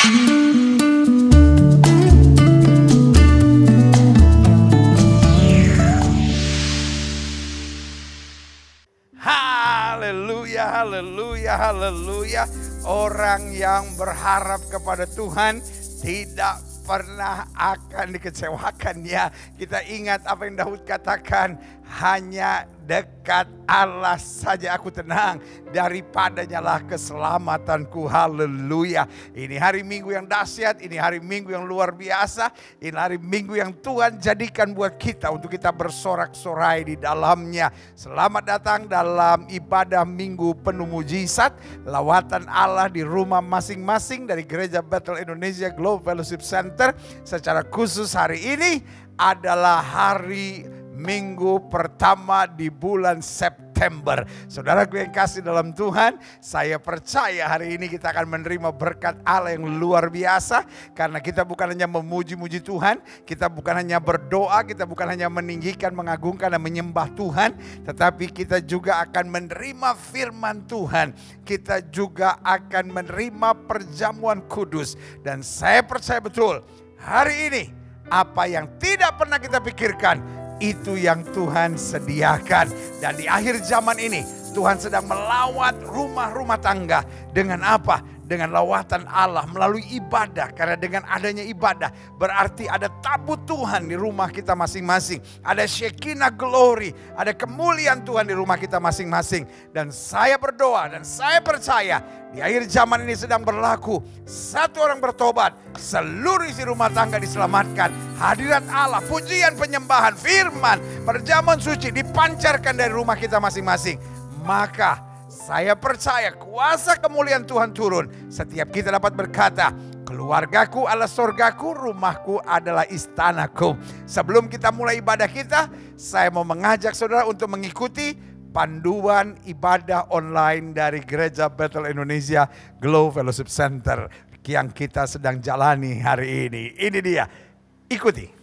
Haleluya, haleluya, haleluya. Orang yang berharap kepada Tuhan tidak pernah akan dikecewakan ya. Kita ingat apa yang Daud katakan, hanya dekat Allah saja aku tenang, daripadanya lah keselamatanku. Haleluya. Ini hari Minggu yang dahsyat, ini hari Minggu yang luar biasa, ini hari Minggu yang Tuhan jadikan buat kita untuk kita bersorak-sorai di dalamnya. Selamat datang dalam ibadah Minggu penuh mujizat, lawatan Allah di rumah masing-masing dari Gereja Bethel Indonesia Global Fellowship Center. Secara khusus hari ini adalah hari Minggu pertama di bulan September. Saudaraku yang kasih dalam Tuhan, saya percaya hari ini kita akan menerima berkat Allah yang luar biasa. Karena kita bukan hanya memuji-muji Tuhan, kita bukan hanya berdoa, kita bukan hanya meninggikan, mengagungkan dan menyembah Tuhan, tetapi kita juga akan menerima firman Tuhan. Kita juga akan menerima perjamuan kudus. Dan saya percaya betul, hari ini apa yang tidak pernah kita pikirkan, itu yang Tuhan sediakan. Dan di akhir zaman ini Tuhan sedang melawat rumah-rumah tangga. Dengan apa? Dengan lawatan Allah melalui ibadah. Karena dengan adanya ibadah berarti ada tabut Tuhan di rumah kita masing-masing. Ada Shekinah glory, ada kemuliaan Tuhan di rumah kita masing-masing. Dan saya berdoa dan saya percaya di akhir zaman ini sedang berlaku. Satu orang bertobat, seluruh isi rumah tangga diselamatkan. Hadirat Allah, pujian, penyembahan, firman, perjamuan suci dipancarkan dari rumah kita masing-masing. Maka saya percaya kuasa kemuliaan Tuhan turun. Setiap kita dapat berkata, keluargaku adalah surgaku, rumahku adalah istanaku. Sebelum kita mulai ibadah kita, saya mau mengajak saudara untuk mengikuti panduan ibadah online dari Gereja Bethel Indonesia Global Fellowship Center yang kita sedang jalani hari ini. Ini dia, ikuti.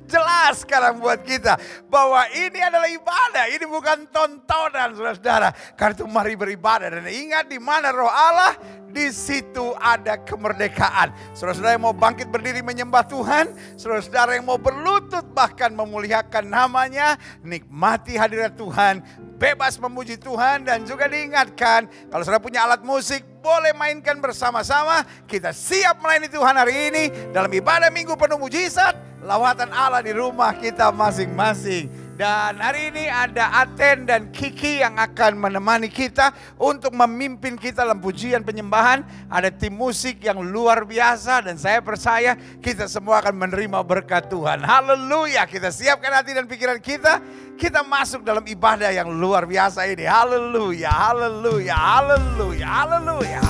Jelas sekarang buat kita bahwa ini adalah ibadah, ini bukan tontonan saudara-saudara. Karena itu mari beribadah dan ingat di mana roh Allah, di situ ada kemerdekaan. Saudara-saudara yang mau bangkit berdiri menyembah Tuhan, saudara-saudara yang mau berlutut bahkan memuliakan namanya, nikmati hadirat Tuhan, bebas memuji Tuhan. Dan juga diingatkan kalau saudara punya alat musik boleh mainkan bersama-sama. Kita siap melayani Tuhan hari ini dalam ibadah Minggu penuh mujizat, lawatan Allah di rumah kita masing-masing. Dan hari ini ada Aten dan Kiki yang akan menemani kita untuk memimpin kita dalam pujian penyembahan. Ada tim musik yang luar biasa dan saya percaya kita semua akan menerima berkat Tuhan. Haleluya, kita siapkan hati dan pikiran kita. Kita masuk dalam ibadah yang luar biasa ini. Haleluya, haleluya, haleluya, haleluya.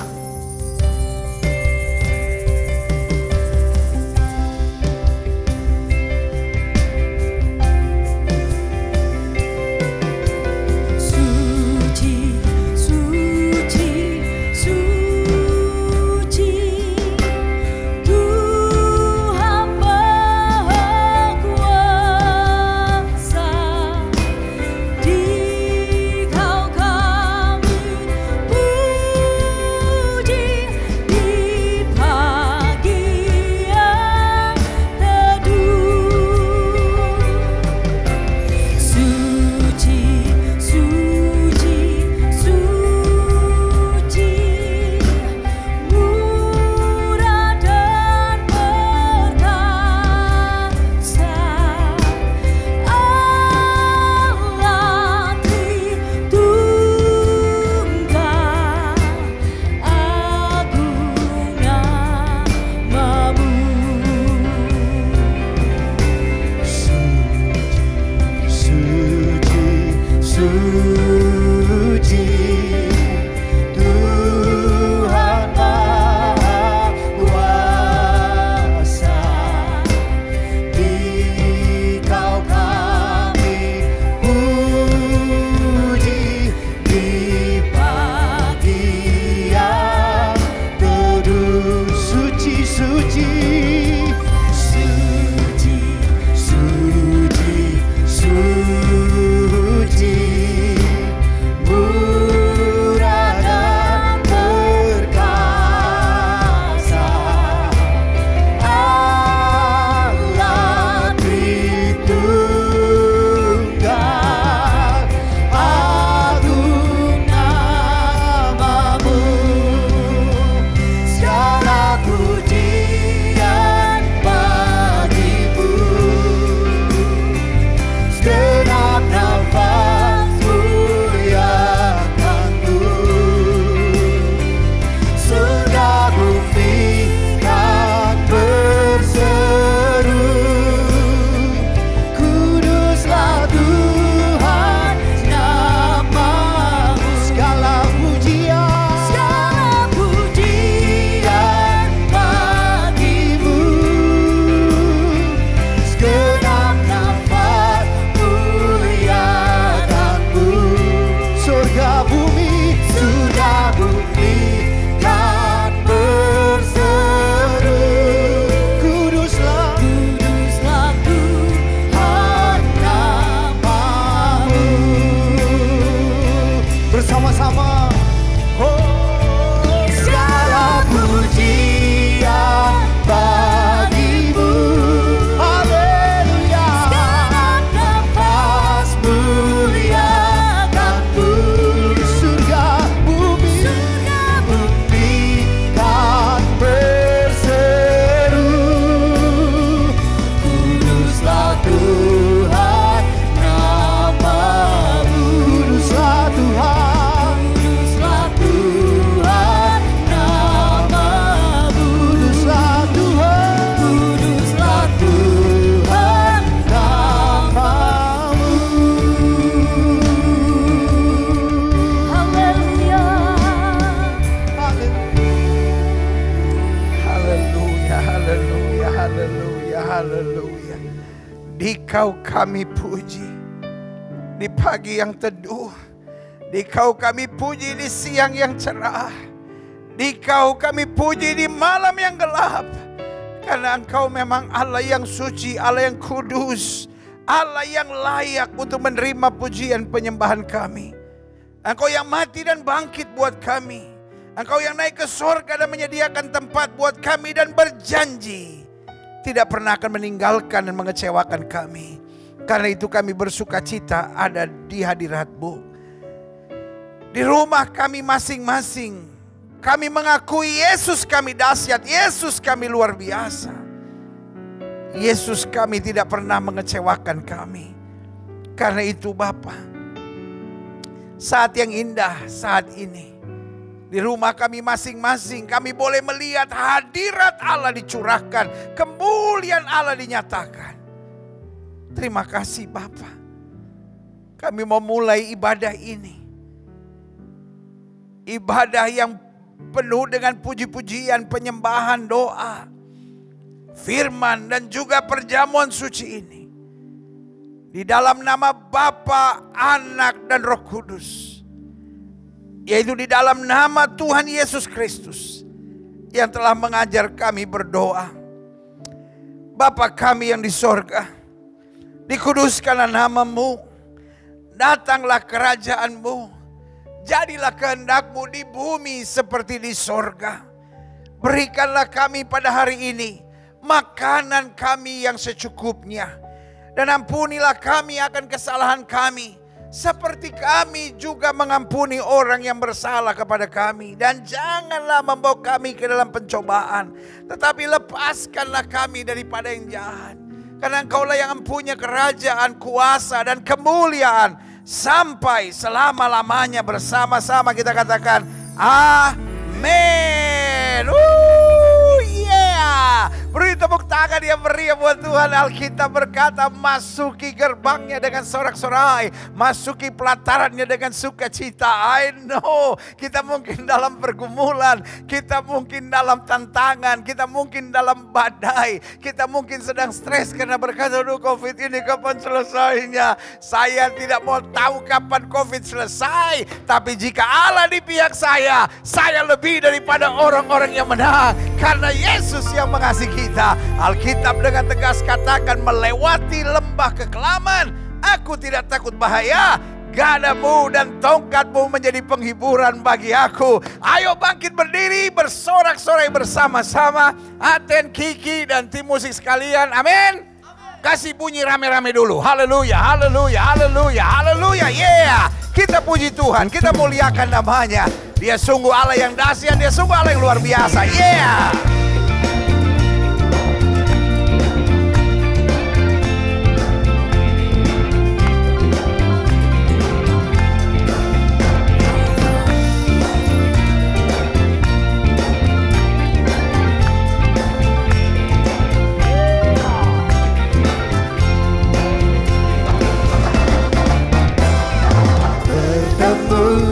Di kau kami Engkau kami puji di pagi yang teduh, di Kau kami puji di siang yang cerah, di Kau kami puji di malam yang gelap. Karena Engkau memang Allah yang suci, Allah yang kudus, Allah yang layak untuk menerima pujian penyembahan kami. Engkau yang mati dan bangkit buat kami. Engkau yang naik ke surga dan menyediakan tempat buat kami dan berjanji tidak pernah akan meninggalkan dan mengecewakan kami. Karena itu kami bersuka cita ada di hadirat-Mu. Di rumah kami masing-masing, kami mengakui Yesus kami dahsyat, Yesus kami luar biasa. Yesus kami tidak pernah mengecewakan kami. Karena itu Bapa, saat yang indah saat ini, di rumah kami masing-masing kami boleh melihat hadirat Allah dicurahkan, kemuliaan Allah dinyatakan. Terima kasih Bapa. Kami mau mulai ibadah ini, ibadah yang penuh dengan puji-pujian, penyembahan, doa, firman dan juga perjamuan suci ini. Di dalam nama Bapa, Anak dan Roh Kudus, yaitu di dalam nama Tuhan Yesus Kristus yang telah mengajar kami berdoa. Bapa kami yang di sorga, dikuduskanlah nama-Mu, datanglah kerajaan-Mu, jadilah kehendak-Mu di bumi seperti di sorga. Berikanlah kami pada hari ini makanan kami yang secukupnya, dan ampunilah kami akan kesalahan kami, seperti kami juga mengampuni orang yang bersalah kepada kami. Dan janganlah membawa kami ke dalam pencobaan, tetapi lepaskanlah kami daripada yang jahat. Karena Engkaulah yang mempunyai kerajaan, kuasa dan kemuliaan sampai selama-lamanya. Bersama-sama kita katakan amin. Yeah. Beri tepuk tangan yang meriah buat Tuhan. Alkitab berkata, masuki gerbangnya dengan sorak-sorai, masuki pelatarannya dengan sukacita. I know kita mungkin dalam pergumulan, kita mungkin dalam tantangan, kita mungkin dalam badai, kita mungkin sedang stres karena berkata, aduh COVID ini kapan selesainya. Saya tidak mau tahu kapan COVID selesai, tapi jika Allah di pihak saya lebih daripada orang-orang yang menang, karena Yesus yang mengasihi kita. Alkitab dengan tegas katakan, melewati lembah kekelaman, aku tidak takut bahaya. Gadamu dan tongkatmu menjadi penghiburan bagi aku. Ayo bangkit berdiri, bersorak-sorai bersama-sama. Aten, Kiki dan tim musik sekalian, amin. Kasih bunyi rame-rame dulu. Haleluya, haleluya, haleluya, haleluya. Yeah. Kita puji Tuhan, kita muliakan namanya. Dia sungguh Allah yang dahsyat, dia sungguh Allah yang luar biasa. Yeah.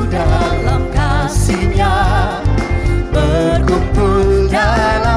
Dalam kasih-Nya, berkumpul dalam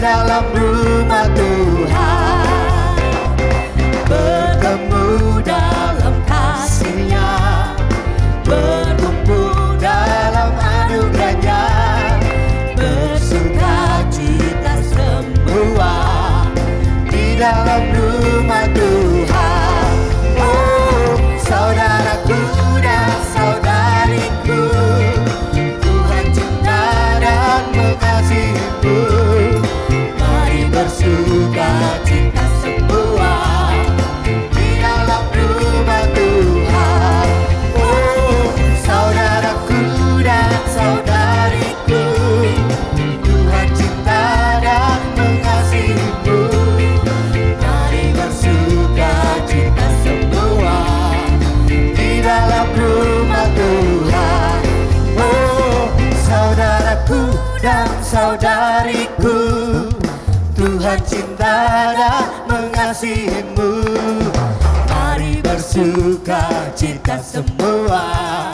dalam rumah Tuhan, bertemu dalam kasih-Nya, berkumpul dalam anugerah-Nya, bersuka cita semua di dalam rumah Tuhan. Oh, saudaraku dan saudariku, Tuhan cinta dan mengasihimu. Mari bersuka cita semua di dalam rumah Tuhan. Oh, saudaraku dan saudariku, Tuhan cinta dan mengasihimu. Mari bersuka cita semua di dalam rumah Tuhan. Oh, saudaraku dan saudariku, Tuhan cinta dan mengasihimu. Mari bersuka cita semua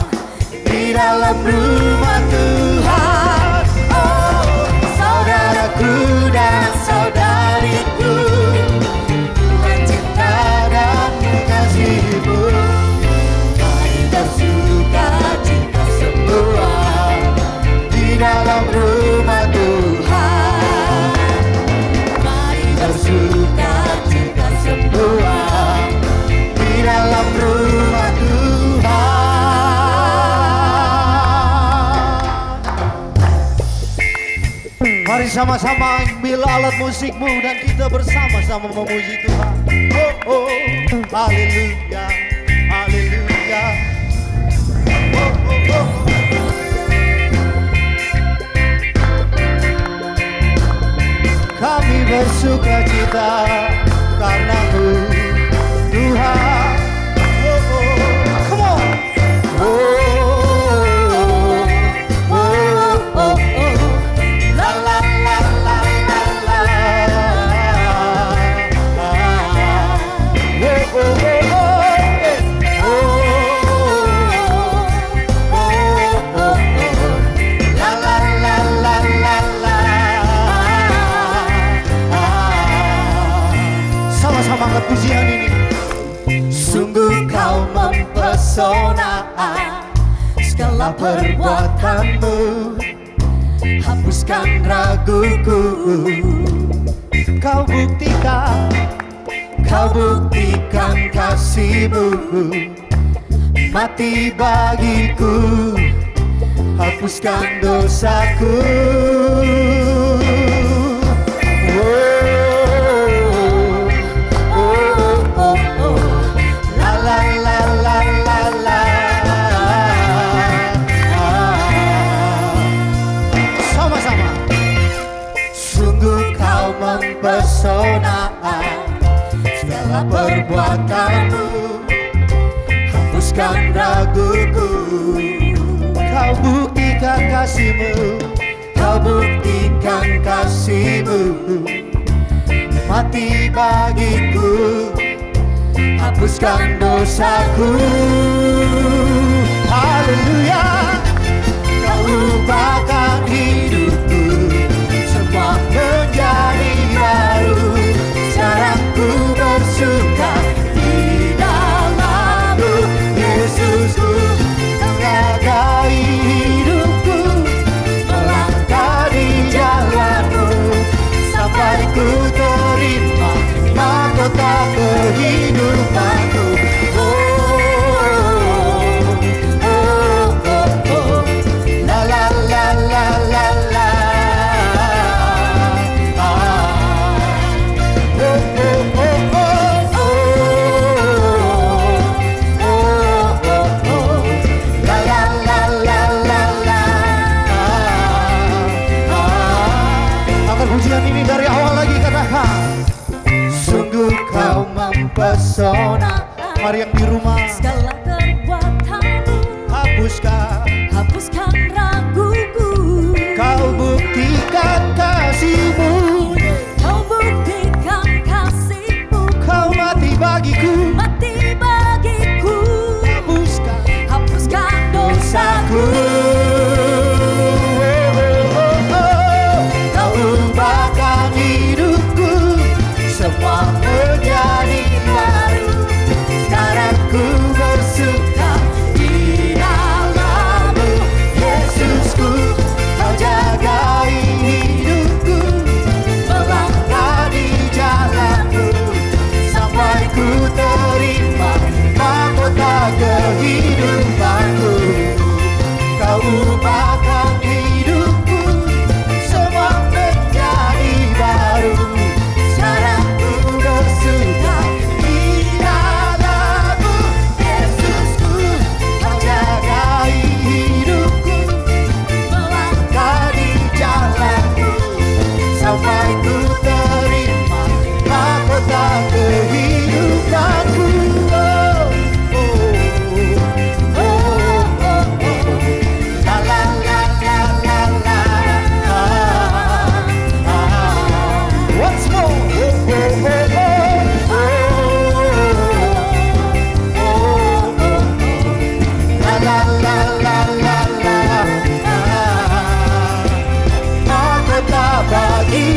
di dalam rumah Tuhan. Oh, saudaraku dan saudariku, Tuhan cinta dan mengasihimu. Mari bersuka cita semua di dalam rumah Tuhan. Mari bersuka cita semua di dalam rumah Tuhan. Mari sama-sama ambil alat musikmu dan kita bersama-sama memuji Tuhan. Oh, oh, haleluya, haleluya. Oh, oh, oh. Kami bersuka cita karena-Mu, Tuhan. Oh, oh. Come on. Oh, oh, oh, oh, oh. La la la la la la. Oh, oh, oh, oh. Oh, oh, oh, oh. La la la la la la. Sama-sama angkat pujian ini. Sungguh kau mempesona, segala perbuatanmu hapuskan raguku. Kau buktikan kasih-Mu, mati bagiku, hapuskan dosaku. Sama-sama. Sungguh kau mempesona, segala perbuatanmu hapuskan raguku. Kau buktikan kasih-Mu, kau buktikan kasih-Mu, mati bagiku, hapuskan dosaku. Haleluya. Kau ubahkan hidupku, semua menjadi baru. Sekarang ku bersuka di dalam-Mu, Yesusku. Menghargai hidupku, melangkah di jalan-Mu, sampai ku terima mahkota kehidupanku. Pujian ini dari awal lagi, katakan. Sungguh kau mempesona. Mari yang di rumah. Segala perbuatanmu hapuskan raguku. Kau buktikan kasih-Mu, kau buktikan kasih-Mu, kau mati bagiku, hapuskan dosaku. Kau ubahkan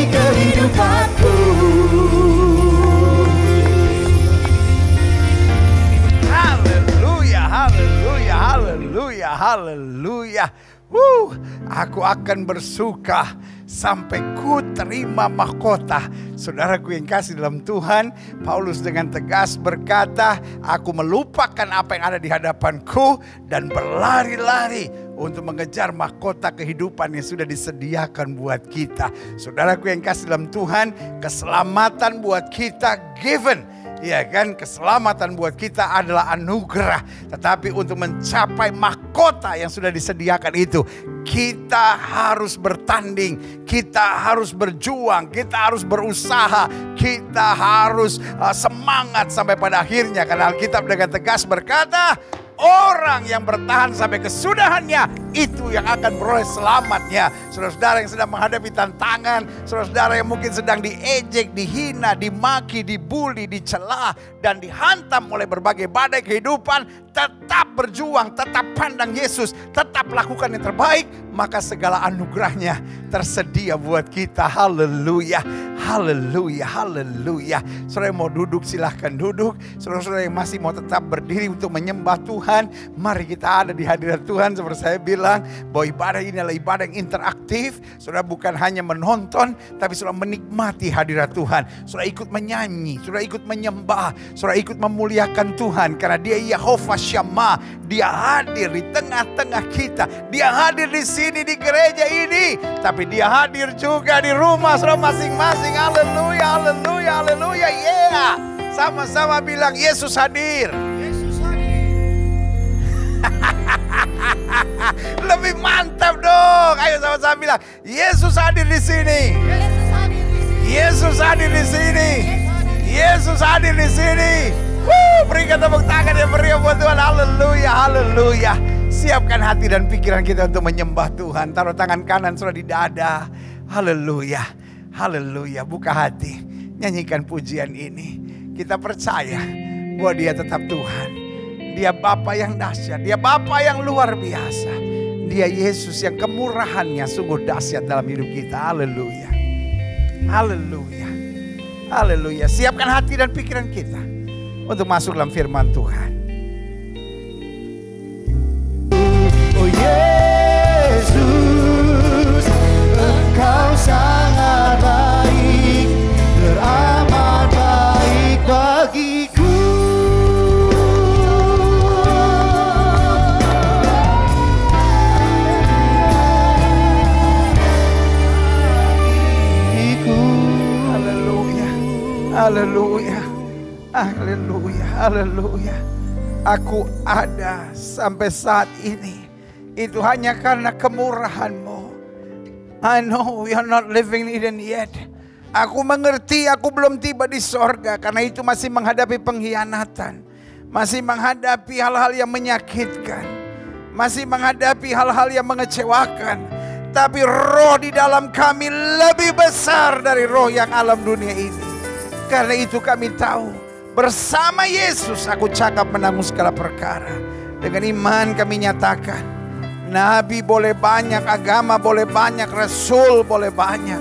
kehidupanku. Haleluya, haleluya, haleluya, haleluya. Aku akan bersuka sampai ku terima mahkota. Saudaraku yang kasih dalam Tuhan, Paulus dengan tegas berkata, aku melupakan apa yang ada di hadapanku dan berlari-lari untuk mengejar mahkota kehidupan yang sudah disediakan buat kita. Saudaraku yang kasih dalam Tuhan, keselamatan buat kita given. Ya kan, keselamatan buat kita adalah anugerah. Tetapi untuk mencapai mahkota yang sudah disediakan itu, kita harus bertanding, kita harus berjuang, kita harus berusaha, kita harus semangat sampai pada akhirnya. Karena Alkitab dengan tegas berkata, orang yang bertahan sampai kesudahannya, itu yang akan beroleh selamatnya. Saudara-saudara yang sedang menghadapi tantangan, saudara-saudara yang mungkin sedang diejek, dihina, dimaki, dibully, dicela, dan dihantam oleh berbagai badai kehidupan, tetap berjuang, tetap pandang Yesus, tetap lakukan yang terbaik, maka segala anugerahnya tersedia buat kita. Haleluya, haleluya, haleluya. Saudara yang mau duduk silahkan duduk. Saudara-saudara yang masih mau tetap berdiri untuk menyembah Tuhan, mari kita ada di hadirat Tuhan. Seperti saya bilang, bahwa ibadah ini adalah ibadah yang interaktif. Saudara bukan hanya menonton, tapi saudara menikmati hadirat Tuhan. Saudara ikut menyanyi, saudara ikut menyembah, saudara ikut memuliakan Tuhan. Karena Dia Yehova Shammah, Dia hadir di tengah-tengah kita. Dia hadir di sini di gereja ini, tapi Dia hadir juga di rumah saudara masing-masing. Haleluya, haleluya, haleluya. Yeah. Sama-sama bilang Yesus hadir. Yesus hadir. Lebih mantap dong. Ayo sama-sama bilang Yesus hadir di sini. Yesus hadir di sini. Yesus hadir di sini. Berikan tepuk tangan yang meriah buat Tuhan. Haleluya, haleluya. Siapkan hati dan pikiran kita untuk menyembah Tuhan. Taruh tangan kanan saudara di dada. Haleluya, haleluya. Buka hati, nyanyikan pujian ini. Kita percaya bahwa Dia tetap Tuhan. Dia Bapa yang dahsyat, Dia Bapa yang luar biasa. Dia Yesus yang kemurahannya sungguh dahsyat dalam hidup kita. Haleluya, haleluya, haleluya. Siapkan hati dan pikiran kita untuk masuk dalam firman Tuhan. Oh Yesus, Engkau sangat baik, teramat baik bagiku. Haleluya, haleluya. Haleluya, haleluya. Aku ada sampai saat ini, itu hanya karena kemurahan-Mu. I know we are not living in Eden yet. Aku mengerti aku belum tiba di sorga, karena itu masih menghadapi pengkhianatan, masih menghadapi hal-hal yang menyakitkan, masih menghadapi hal-hal yang mengecewakan. Tapi roh di dalam kami lebih besar dari roh yang alam dunia ini. Karena itu kami tahu, bersama Yesus aku cakap menanggung segala perkara. Dengan iman kami nyatakan, nabi boleh banyak, agama boleh banyak, rasul boleh banyak,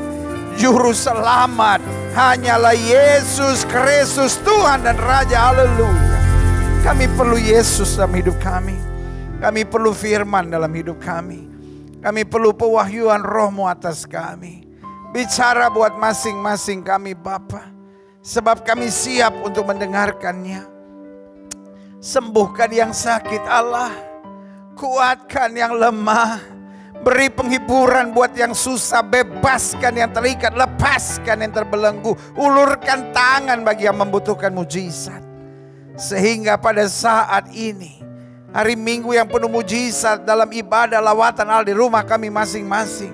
juru selamat hanyalah Yesus Kristus, Tuhan dan Raja. Haleluya. Kami perlu Yesus dalam hidup kami. Kami perlu firman dalam hidup kami. Kami perlu pewahyuan Roh-Mu atas kami. Bicara buat masing-masing kami Bapa, sebab kami siap untuk mendengarkannya. Sembuhkan yang sakit Allah, kuatkan yang lemah, beri penghiburan buat yang susah, bebaskan yang terikat, lepaskan yang terbelenggu, ulurkan tangan bagi yang membutuhkan mujizat. Sehingga pada saat ini, hari Minggu yang penuh mujizat dalam ibadah lawatan Allah di rumah kami masing-masing,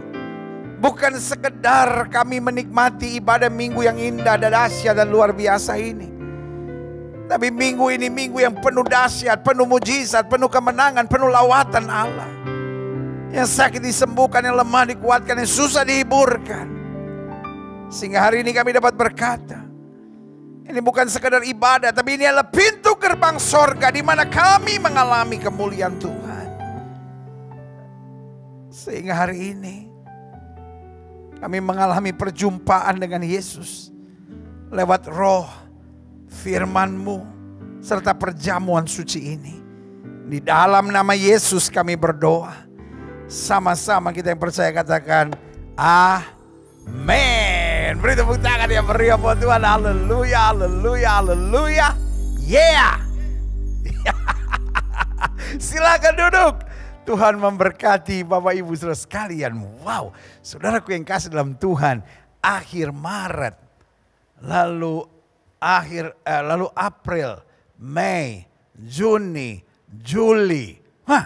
bukan sekedar kami menikmati ibadah minggu yang indah dan dahsyat dan luar biasa ini, tapi minggu ini minggu yang penuh dahsyat, penuh mujizat, penuh kemenangan, penuh lawatan Allah. Yang sakit disembuhkan, yang lemah dikuatkan, yang susah dihiburkan. Sehingga hari ini kami dapat berkata, ini bukan sekedar ibadah, tapi ini adalah pintu gerbang sorga di mana kami mengalami kemuliaan Tuhan. Sehingga hari ini Kami mengalami perjumpaan dengan Yesus lewat roh, firman-Mu, serta perjamuan suci ini. Di dalam nama Yesus kami berdoa. Sama-sama kita yang percaya katakan amin. Beri tepuk tangan yang meriah buat Tuhan. Haleluya, haleluya, haleluya. Yeah. Silakan duduk. Tuhan memberkati Bapak Ibu Saudara sekalian. Wow, saudaraku yang kasih dalam Tuhan, akhir Maret, lalu April, Mei, Juni, Juli. 4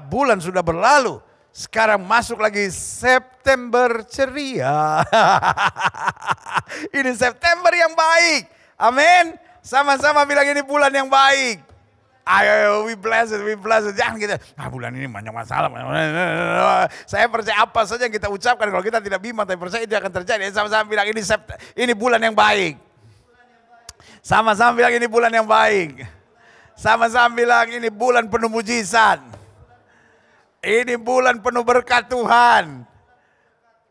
bulan sudah berlalu. Sekarang masuk lagi September ceria. Ini September yang baik. Amin. Sama-sama bilang ini bulan yang baik. Ayo, we bless it. Jangan kita, bulan ini banyak masalah. Saya percaya apa saja yang kita ucapkan, kalau kita tidak bimbang, tapi percaya itu akan terjadi. Sama-sama bilang ini bulan yang baik. Sama-sama bilang ini bulan yang baik. Sama-sama bilang ini bulan penuh mujizat. Ini bulan penuh berkat Tuhan.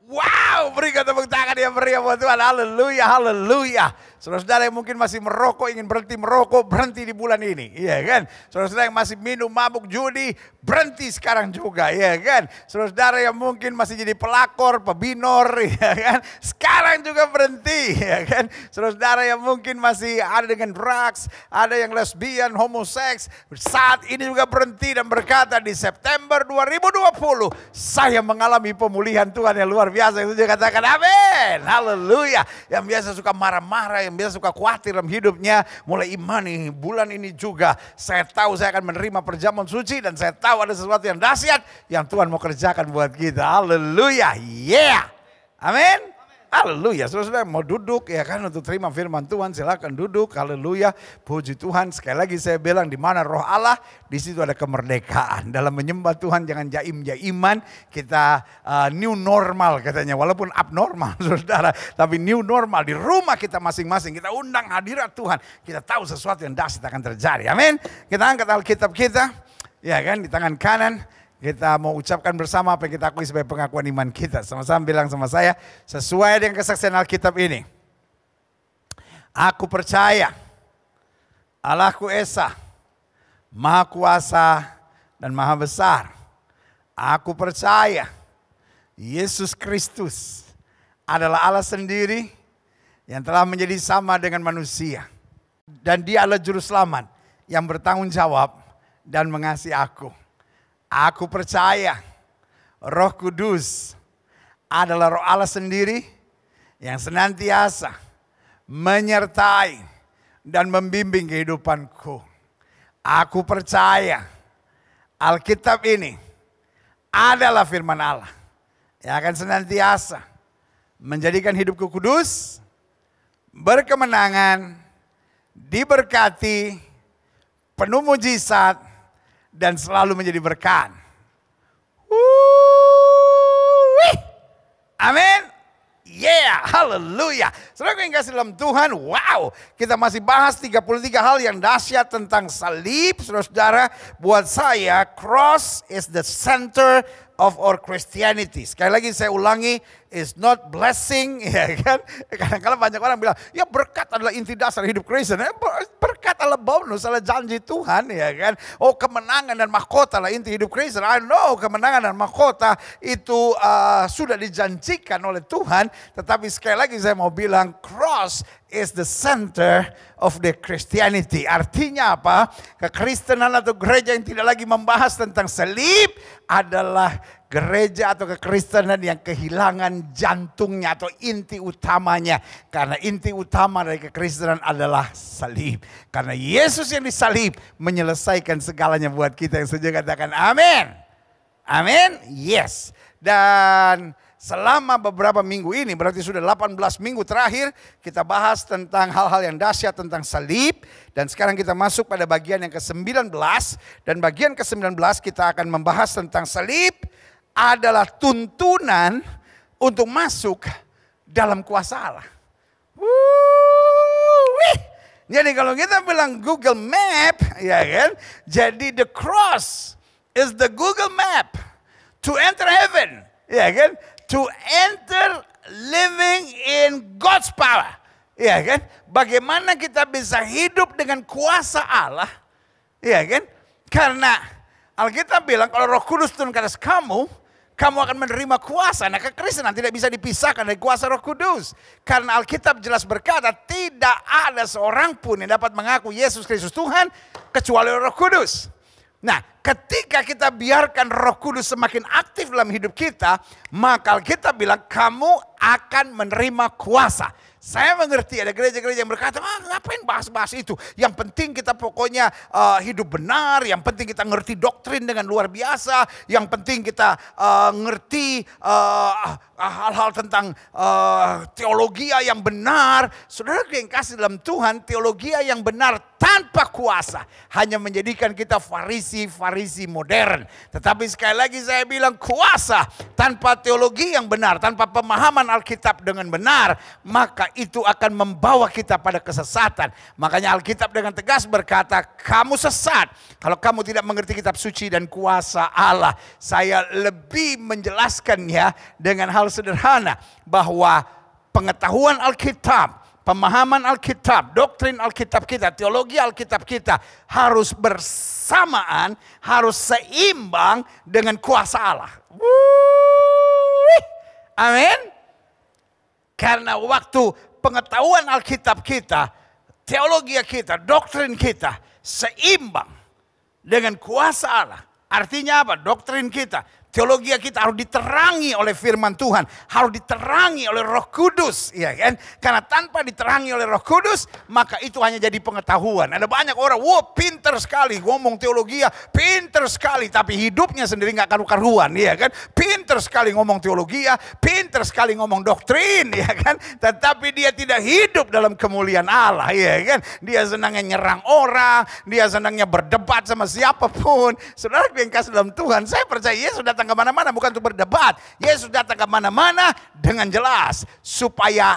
Wow, berikan tepuk tangan yang meriah buat Tuhan. Haleluya, haleluya. Saudara-saudara yang mungkin masih merokok, ingin berhenti merokok, berhenti di bulan ini. Iya kan? Saudara-saudara yang masih minum, mabuk, judi, berhenti sekarang juga. Iya kan? Saudara-saudara yang mungkin masih jadi pelakor, pebinor, iya kan? Sekarang juga berhenti. Iya kan? Saudara-saudara yang mungkin masih ada dengan drugs, ada yang lesbian, homoseks, saat ini juga berhenti dan berkata di September 2020, saya mengalami pemulihan Tuhan yang luar biasa. Itu dia katakan amin. Haleluya. Yang biasa suka marah-marah, yang biasa suka khawatir dalam hidupnya, mulai imani bulan ini juga. Saya tahu saya akan menerima perjamuan suci dan saya tahu ada sesuatu yang dahsyat yang Tuhan mau kerjakan buat kita. Haleluya. Yeah. Amin. Haleluya. Saudara-saudara mau duduk ya kan untuk terima firman Tuhan, silakan duduk. Haleluya. Puji Tuhan. Sekali lagi saya bilang, di mana roh Allah, di situ ada kemerdekaan. Dalam menyembah Tuhan jangan jaim-jaiman. Kita new normal katanya, walaupun abnormal saudara, tapi new normal di rumah kita masing-masing. Kita undang hadirat Tuhan. Kita tahu sesuatu yang dahsyat akan terjadi. Amin. Kita angkat Alkitab kita, ya kan, di tangan kanan. Kita mau ucapkan bersama apa yang kita akui sebagai pengakuan iman kita. Sama-sama bilang sama saya, sesuai dengan kesaksian Alkitab ini. Aku percaya Allahku Esa, Maha Kuasa dan Maha Besar. Aku percaya Yesus Kristus adalah Allah sendiri yang telah menjadi sama dengan manusia. Dan Dia adalah Juru Selamat yang bertanggung jawab dan mengasihi aku. Aku percaya Roh Kudus adalah Roh Allah sendiri yang senantiasa menyertai dan membimbing kehidupanku. Aku percaya Alkitab ini adalah firman Allah yang akan senantiasa menjadikan hidupku kudus, berkemenangan, diberkati, penuh mujizat, dan selalu menjadi berkat. Amin. Yeah, haleluya. Saudara yang kasih dalam Tuhan, wow. Kita masih bahas 33 hal yang dahsyat tentang salib. Saudara-saudara, buat saya, cross is the center of our Christianity. Sekali lagi saya ulangi, is not blessing, ya kan? Kadang-kadang banyak orang bilang, ya berkat adalah inti dasar hidup Kristen. Berkat adalah bonus, adalah janji Tuhan, ya kan? Oh, kemenangan dan mahkota adalah inti hidup Kristen. I know kemenangan dan mahkota itu sudah dijanjikan oleh Tuhan. Tetapi sekali lagi saya mau bilang, cross is the center of the Christianity. Artinya apa? Kekristenan atau gereja yang tidak lagi membahas tentang salib adalah gereja atau kekristenan yang kehilangan jantungnya atau inti utamanya. Karena inti utama dari kekristenan adalah salib. Karena Yesus yang disalib menyelesaikan segalanya buat kita yang setuju katakan amin. Amin. Yes. Dan selama beberapa minggu ini, berarti sudah 18 minggu terakhir, kita bahas tentang hal-hal yang dahsyat tentang salib. Dan sekarang kita masuk pada bagian yang ke-19. Dan bagian ke-19 kita akan membahas tentang salib adalah tuntunan untuk masuk dalam kuasa Allah. Jadi kalau kita bilang Google Map, ya kan? Jadi the cross is the Google Map to enter heaven. Ya kan? to enter living in God's power. Ya kan? Bagaimana kita bisa hidup dengan kuasa Allah? Ya kan? Karena Alkitab bilang kalau Roh Kudus turun ke atas kamu, kamu akan menerima kuasa. Nah, kekristenan tidak bisa dipisahkan dari kuasa Roh Kudus. Karena Alkitab jelas berkata, tidak ada seorang pun yang dapat mengaku Yesus Kristus Tuhan kecuali Roh Kudus. Nah, ketika kita biarkan Roh Kudus semakin aktif dalam hidup kita, maka Alkitab bilang kamu akan menerima kuasa. Saya mengerti ada gereja-gereja yang berkata, ngapain bahas-bahas itu. Yang penting kita pokoknya hidup benar, yang penting kita ngerti doktrin dengan luar biasa, yang penting kita ngerti hal-hal tentang teologi yang benar. Saudara yang kasih dalam Tuhan, teologi yang benar tanpa kuasa hanya menjadikan kita farisi modern. Tetapi sekali lagi saya bilang kuasa tanpa teologi yang benar, tanpa pemahaman Alkitab dengan benar, maka itu akan membawa kita pada kesesatan. Makanya Alkitab dengan tegas berkata, kamu sesat kalau kamu tidak mengerti kitab suci dan kuasa Allah. Saya lebih menjelaskannya dengan hal sederhana, bahwa pengetahuan Alkitab, pemahaman Alkitab, doktrin Alkitab kita, teologi Alkitab kita harus bersamaan, harus seimbang dengan kuasa Allah. Amin. Karena waktu pengetahuan Alkitab kita, teologi kita, doktrin kita seimbang dengan kuasa Allah. Artinya apa? Doktrin kita, teologi kita harus diterangi oleh firman Tuhan, harus diterangi oleh Roh Kudus, ya kan? Karena tanpa diterangi oleh Roh Kudus, maka itu hanya jadi pengetahuan. Ada banyak orang, pinter sekali ngomong teologi, pinter sekali, tapi hidupnya sendiri nggak karu-karuan, ya kan? Pinter sekali ngomong teologi, pinter sekali ngomong doktrin, ya kan? Tetapi dia tidak hidup dalam kemuliaan Allah, ya kan? Dia senangnya nyerang orang, dia senangnya berdebat sama siapapun. Saudara yang kasih dalam Tuhan, saya percaya Yesus datang ke mana-mana bukan untuk berdebat. Yesus datang ke mana-mana dengan jelas supaya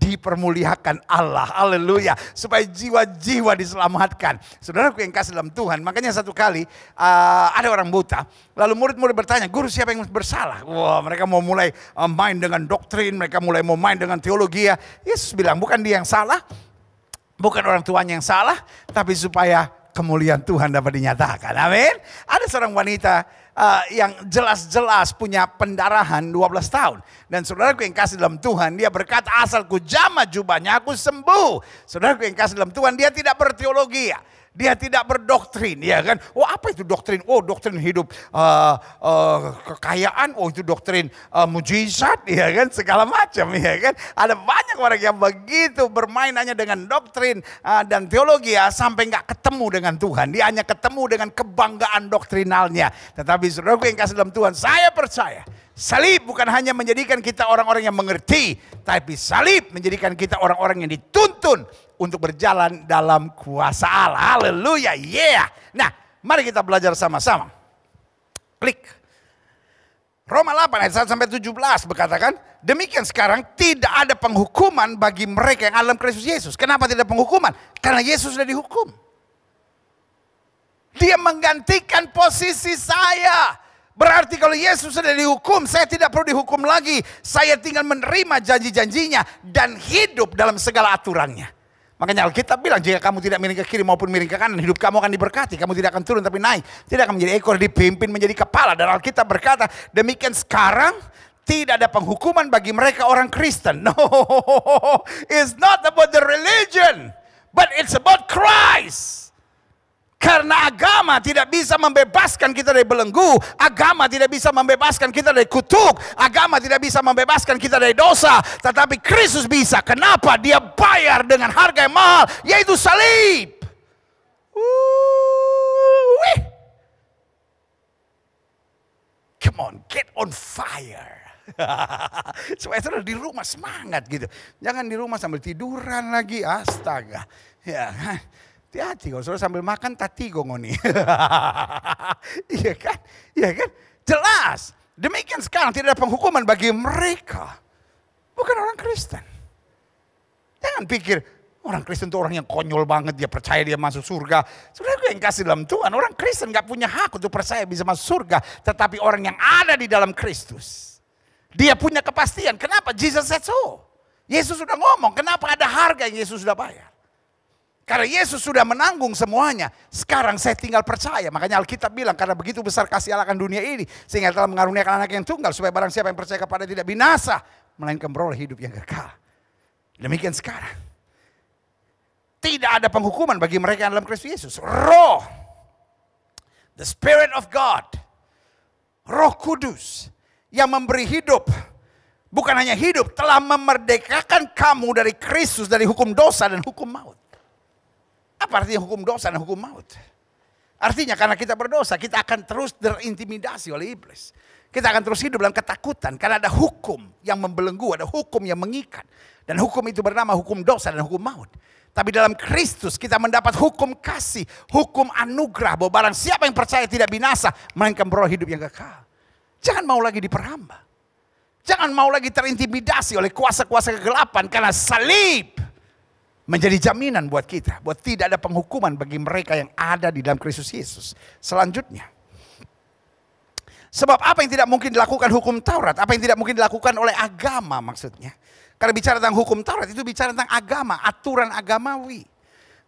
dipermuliakan Allah. Haleluya. Supaya jiwa-jiwa diselamatkan. Saudaraku yang kasih dalam Tuhan. Makanya satu kali ada orang buta. Lalu murid-murid bertanya, guru siapa yang bersalah? Wah, mereka mau mulai main dengan doktrin. Mereka mulai mau main dengan teologi. Yesus bilang bukan dia yang salah. Bukan orang tuanya yang salah. Tapi supaya kemuliaan Tuhan dapat dinyatakan. Amin. Ada seorang wanita yang jelas-jelas punya pendarahan 12 tahun. Dan saudaraku yang kasih dalam Tuhan, dia berkata asalku jamah jubahnya aku sembuh. Saudaraku yang kasih dalam Tuhan, dia tidak berteologi. Dia tidak berdoktrin, ya kan? Oh, apa itu doktrin? Oh, doktrin hidup kekayaan. Oh, itu doktrin mujizat, ya kan? Segala macam, ya kan? Ada banyak orang yang begitu bermain hanya dengan doktrin dan teologi sampai nggak ketemu dengan Tuhan. Dia hanya ketemu dengan kebanggaan doktrinalnya. Tetapi saudaraku yang kasih dalam Tuhan, saya percaya salib bukan hanya menjadikan kita orang-orang yang mengerti, tapi salib menjadikan kita orang-orang yang dituntun untuk berjalan dalam kuasa Allah. Haleluya, yeah. Nah, mari kita belajar sama-sama. Klik. Roma 8 ayat 1 sampai 17 berkatakan, demikian sekarang tidak ada penghukuman bagi mereka yang dalam Kristus Yesus. Kenapa tidak penghukuman? Karena Yesus sudah dihukum. Dia menggantikan posisi saya. Berarti kalau Yesus sudah dihukum, saya tidak perlu dihukum lagi. Saya tinggal menerima janji-janjinya dan hidup dalam segala aturannya. Makanya Alkitab bilang, jika kamu tidak miring ke kiri maupun miring ke kanan, hidup kamu akan diberkati. Kamu tidak akan turun tapi naik. Tidak akan menjadi ekor, dipimpin menjadi kepala. Dan Alkitab berkata, demikian sekarang tidak ada penghukuman bagi mereka orang Kristen. No, it's not about the religion, but it's about Christ. Karena agama tidak bisa membebaskan kita dari belenggu. Agama tidak bisa membebaskan kita dari kutuk. Agama tidak bisa membebaskan kita dari dosa. Tetapi Kristus bisa. Kenapa? Dia bayar dengan harga yang mahal, yaitu salib. Come on, get on fire. Supaya saudara di rumah semangat gitu. Jangan di rumah sambil tiduran lagi. Astaga. Ya kan? Hati-hati kalau saudara sambil makan tatigo ngoni. Iya kan? Iya kan? Jelas. Demikian sekarang tidak ada penghukuman bagi mereka. Bukan orang Kristen. Jangan pikir orang Kristen itu orang yang konyol banget. Dia percaya dia masuk surga. Saudara yang kasih dalam Tuhan. Orang Kristen gak punya hak untuk percaya bisa masuk surga. Tetapi orang yang ada di dalam Kristus. Dia punya kepastian. Kenapa? Jesus said so. Yesus sudah ngomong, kenapa ada harga yang Yesus sudah bayar. Karena Yesus sudah menanggung semuanya. Sekarang saya tinggal percaya. Makanya Alkitab bilang, karena begitu besar kasih Allah akan dunia ini, sehingga telah mengaruniakan anak yang tunggal, supaya barang siapa yang percaya kepada tidak binasa, melainkan beroleh hidup yang kekal. Demikian sekarang. Tidak ada penghukuman bagi mereka yang dalam Kristus Yesus. Roh, the Spirit of God, Roh Kudus yang memberi hidup, bukan hanya hidup, telah memerdekakan kamu dari Kristus, dari hukum dosa dan hukum maut. Apa artinya hukum dosa dan hukum maut? Artinya karena kita berdosa, kita akan terus terintimidasi oleh iblis. Kita akan terus hidup dalam ketakutan karena ada hukum yang membelenggu, ada hukum yang mengikat. Dan hukum itu bernama hukum dosa dan hukum maut. Tapi dalam Kristus kita mendapat hukum kasih, hukum anugerah, bahwa barang siapa yang percaya tidak binasa, melainkan beroleh hidup yang kekal. Jangan mau lagi diperhamba. Jangan mau lagi terintimidasi oleh kuasa-kuasa kegelapan, karena salib menjadi jaminan buat kita, buat tidak ada penghukuman bagi mereka yang ada di dalam Kristus Yesus. Selanjutnya, sebab apa yang tidak mungkin dilakukan hukum Taurat, apa yang tidak mungkin dilakukan oleh agama maksudnya. Karena bicara tentang hukum Taurat itu bicara tentang agama, aturan agamawi.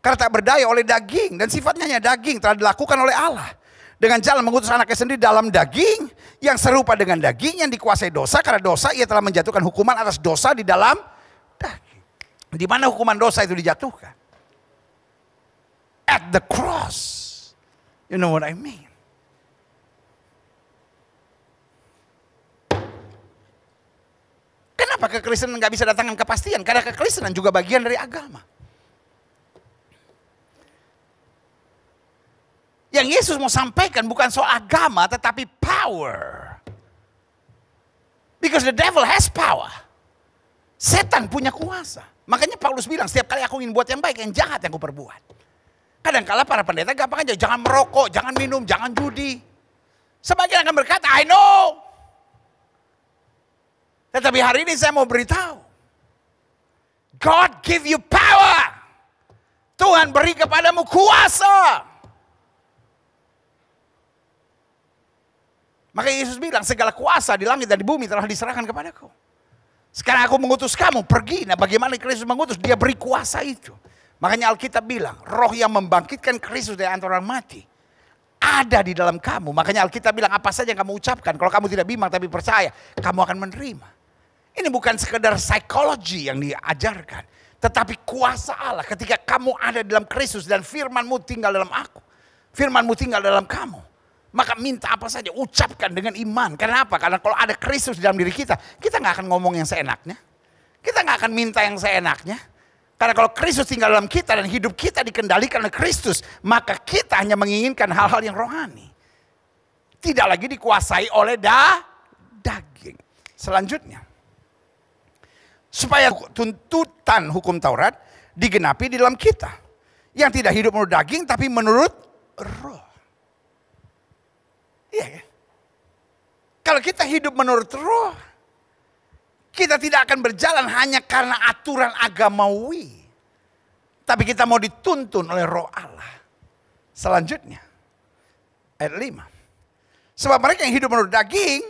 Karena tak berdaya oleh daging, dan sifatnya hanya daging, telah dilakukan oleh Allah. Dengan jalan mengutus anaknya sendiri dalam daging, yang serupa dengan daging yang dikuasai dosa. Karena dosa ia telah menjatuhkan hukuman atas dosa di dalam daging. Di mana hukuman dosa itu dijatuhkan? At the cross. You know what I mean? Kenapa kekristenan nggak bisa datangkan kepastian? Karena kekristenan juga bagian dari agama. Yang Yesus mau sampaikan bukan soal agama, tetapi power. Because the devil has power. Setan punya kuasa. Makanya Paulus bilang, setiap kali aku ingin buat yang baik, yang jahat yang aku perbuat. Kadang-kala para pendeta gampang aja, jangan merokok, jangan minum, jangan judi. Sebagian akan berkata, I know. Tetapi hari ini saya mau beritahu, God give you power. Tuhan beri kepadamu kuasa. Maka Yesus bilang, segala kuasa di langit dan di bumi telah diserahkan kepadaku. Sekarang aku mengutus kamu, pergi. Nah bagaimana Kristus mengutus? Dia beri kuasa itu. Makanya Alkitab bilang, roh yang membangkitkan Kristus dari antara orang mati ada di dalam kamu. Makanya Alkitab bilang, apa saja yang kamu ucapkan, kalau kamu tidak bimbang tapi percaya, kamu akan menerima. Ini bukan sekedar psikologi yang diajarkan, tetapi kuasa Allah ketika kamu ada dalam Kristus dan firman-Mu tinggal dalam aku. Firman-Mu tinggal dalam kamu. Maka minta apa saja, ucapkan dengan iman. Kenapa? Karena kalau ada Kristus di dalam diri kita, kita nggak akan ngomong yang seenaknya. Kita nggak akan minta yang seenaknya. Karena kalau Kristus tinggal dalam kita dan hidup kita dikendalikan oleh Kristus, maka kita hanya menginginkan hal-hal yang rohani. Tidak lagi dikuasai oleh daging. Selanjutnya, supaya tuntutan hukum Taurat digenapi di dalam kita. Yang tidak hidup menurut daging, tapi menurut roh. Iya kan? Kalau kita hidup menurut roh, kita tidak akan berjalan hanya karena aturan agamawi. Tapi kita mau dituntun oleh roh Allah. Selanjutnya, ayat 5. Sebab mereka yang hidup menurut daging,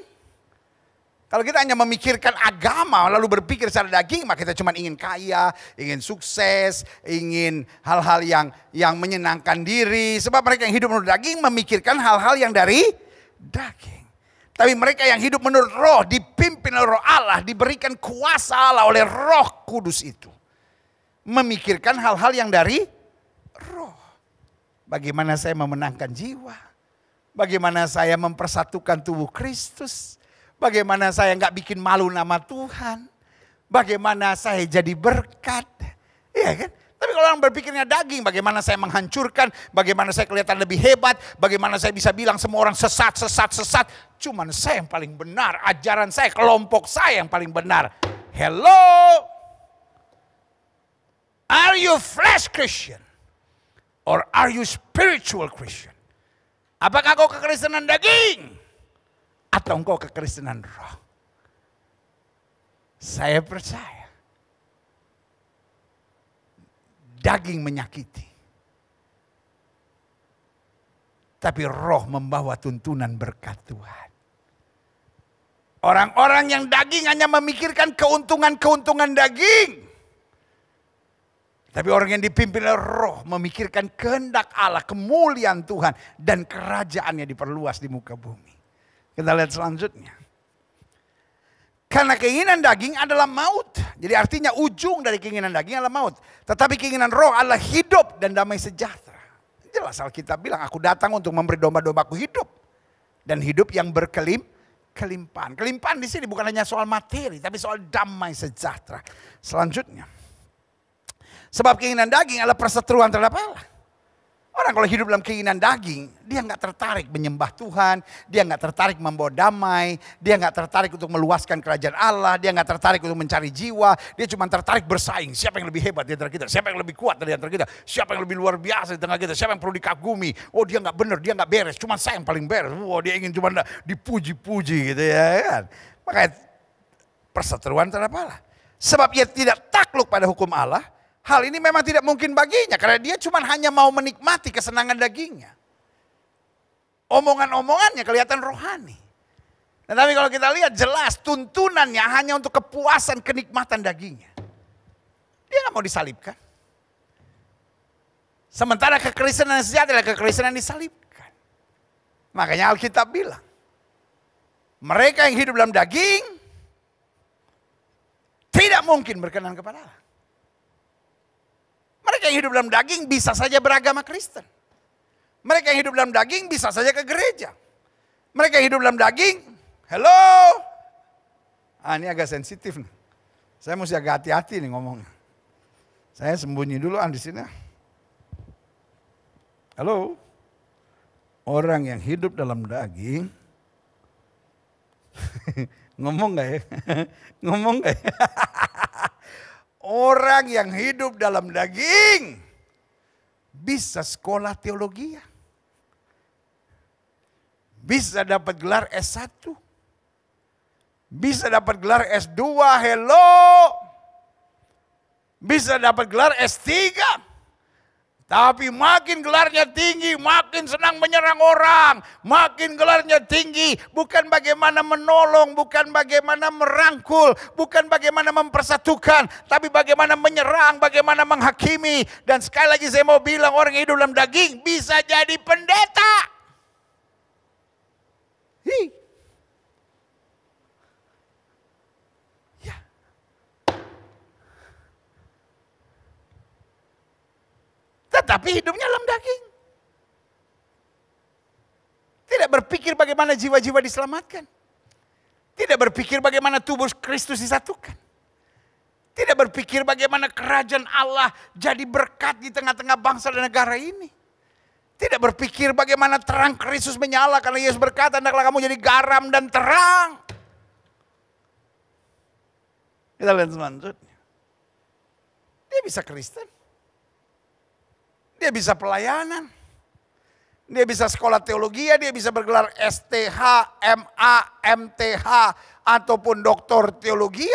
kalau kita hanya memikirkan agama lalu berpikir secara daging, maka kita cuma ingin kaya, ingin sukses, ingin hal-hal yang menyenangkan diri. Sebab mereka yang hidup menurut daging memikirkan hal-hal yang dari daging. Tapi mereka yang hidup menurut roh, dipimpin oleh roh Allah, diberikan kuasa Allah oleh Roh Kudus itu. Memikirkan hal-hal yang dari roh. Bagaimana saya memenangkan jiwa. Bagaimana saya mempersatukan tubuh Kristus. Bagaimana saya nggak bikin malu nama Tuhan. Bagaimana saya jadi berkat. Iya kan? Tapi kalau orang berpikirnya daging, bagaimana saya menghancurkan, bagaimana saya kelihatan lebih hebat, bagaimana saya bisa bilang semua orang sesat. Cuman saya yang paling benar, ajaran saya, kelompok saya yang paling benar. Hello? Are you flesh Christian? Or are you spiritual Christian? Apakah kau kekristenan daging? Atau engkau kekristenan roh? Saya percaya. Daging menyakiti. Tapi roh membawa tuntunan berkat Tuhan. Orang-orang yang daging hanya memikirkan keuntungan-keuntungan daging. Tapi orang yang dipimpin oleh Roh memikirkan kehendak Allah, kemuliaan Tuhan, dan kerajaannya diperluas di muka bumi. Kita lihat selanjutnya. Karena keinginan daging adalah maut. Jadi artinya ujung dari keinginan daging adalah maut. Tetapi keinginan Roh adalah hidup dan damai sejahtera. Jelas Alkitab bilang, aku datang untuk memberi domba-dombaku hidup. Dan hidup yang berkelimpahan. Kelimpahan di sini bukan hanya soal materi, tapi soal damai sejahtera. Selanjutnya. Sebab keinginan daging adalah perseteruan terhadap Allah. Orang kalau hidup dalam keinginan daging, dia nggak tertarik menyembah Tuhan, dia nggak tertarik membawa damai, dia nggak tertarik untuk meluaskan kerajaan Allah, dia nggak tertarik untuk mencari jiwa, dia cuma tertarik bersaing. Siapa yang lebih hebat di antara kita? Siapa yang lebih kuat dari antara kita? Siapa yang lebih luar biasa di tengah kita? Siapa yang perlu dikagumi? Oh dia nggak benar, dia nggak beres, cuma saya yang paling beres. Oh dia ingin cuma dipuji-puji gitu ya kan. Makanya perseteruan terhadap Allah. Sebab ia tidak takluk pada hukum Allah. Hal ini memang tidak mungkin baginya karena dia cuma hanya mau menikmati kesenangan dagingnya. Omongan-omongannya kelihatan rohani. Tetapi kalau kita lihat jelas tuntunannya hanya untuk kepuasan kenikmatan dagingnya. Dia nggak mau disalibkan. Sementara kekristenan yang sejati adalah kekristenan disalibkan. Makanya Alkitab bilang, mereka yang hidup dalam daging tidak mungkin berkenan kepada Allah. Mereka yang hidup dalam daging bisa saja beragama Kristen. Mereka yang hidup dalam daging bisa saja ke gereja. Mereka yang hidup dalam daging, hello. Ini agak sensitif nih. Saya mesti agak hati-hati nih ngomongnya. Saya sembunyi dulu di sini. Halo. Orang yang hidup dalam daging. Ngomong gak ya? Ngomong gak ya? Orang yang hidup dalam daging bisa sekolah teologi, bisa dapat gelar S1, bisa dapat gelar S2, hello, bisa dapat gelar S3. Tapi makin gelarnya tinggi, makin senang menyerang orang. Makin gelarnya tinggi, bukan bagaimana menolong, bukan bagaimana merangkul, bukan bagaimana mempersatukan, tapi bagaimana menyerang, bagaimana menghakimi. Dan sekali lagi saya mau bilang, orang yang hidup dalam daging bisa jadi pendeta. Tetapi hidupnya dalam daging. Tidak berpikir bagaimana jiwa-jiwa diselamatkan. Tidak berpikir bagaimana tubuh Kristus disatukan. Tidak berpikir bagaimana kerajaan Allah jadi berkat di tengah-tengah bangsa dan negara ini. Tidak berpikir bagaimana terang Kristus menyala karena Yesus berkata, hendaklah kamu jadi garam dan terang. Kita lihat selanjutnya. Dia bisa Kristen. Dia bisa pelayanan. Dia bisa sekolah teologi, dia bisa bergelar STH, MA, MTH, ataupun doktor teologi.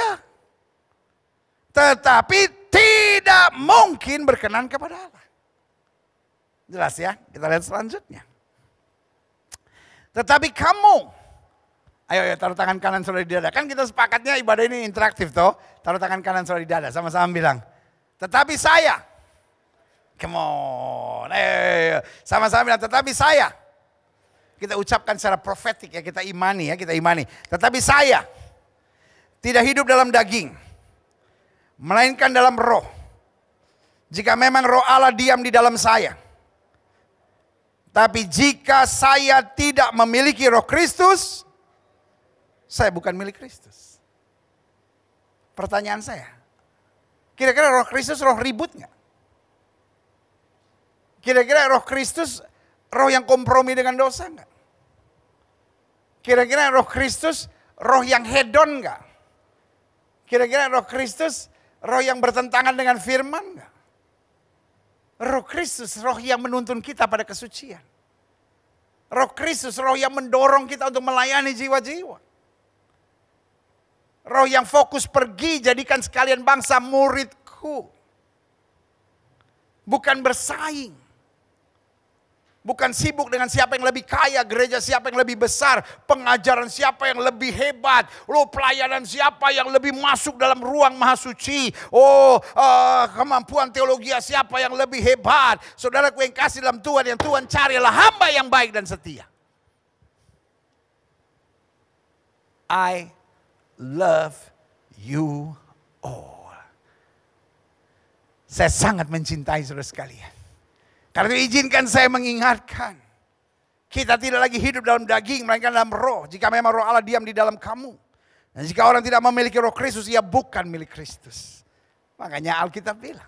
Tetapi tidak mungkin berkenan kepada Allah. Jelas ya, kita lihat selanjutnya. Tetapi kamu, ayo taruh tangan kanan saudara di dada. Kan kita sepakatnya ibadah ini interaktif toh. Taruh tangan kanan saudara di dada, sama-sama bilang. Tetapi saya. Come on, sama-sama bilang, tetapi saya. Kita ucapkan secara profetik ya, kita imani ya, kita imani. Tetapi saya tidak hidup dalam daging, melainkan dalam roh. Jika memang roh Allah diam di dalam saya. Tapi jika saya tidak memiliki roh Kristus, saya bukan milik Kristus. Pertanyaan saya, kira-kira roh Kristus roh ribut gak? Kira-kira roh Kristus roh yang kompromi dengan dosa enggak? Kira-kira roh Kristus roh yang hedon enggak? Kira-kira roh Kristus roh yang bertentangan dengan firman enggak? Roh Kristus roh yang menuntun kita pada kesucian. Roh Kristus roh yang mendorong kita untuk melayani jiwa-jiwa. Roh yang fokus pergi, jadikan sekalian bangsa muridku. Bukan bersaing. Bukan sibuk dengan siapa yang lebih kaya, gereja siapa yang lebih besar, pengajaran siapa yang lebih hebat, pelayanan siapa yang lebih masuk dalam ruang maha suci, kemampuan teologi siapa yang lebih hebat. Saudaraku yang kasih dalam Tuhan, yang Tuhan cari adalah hamba yang baik dan setia. I love you all. Saya sangat mencintai saudara sekalian. Karena itu izinkan saya mengingatkan. Kita tidak lagi hidup dalam daging, melainkan dalam roh. Jika memang roh Allah diam di dalam kamu. Dan jika orang tidak memiliki roh Kristus, ia bukan milik Kristus. Makanya Alkitab bilang.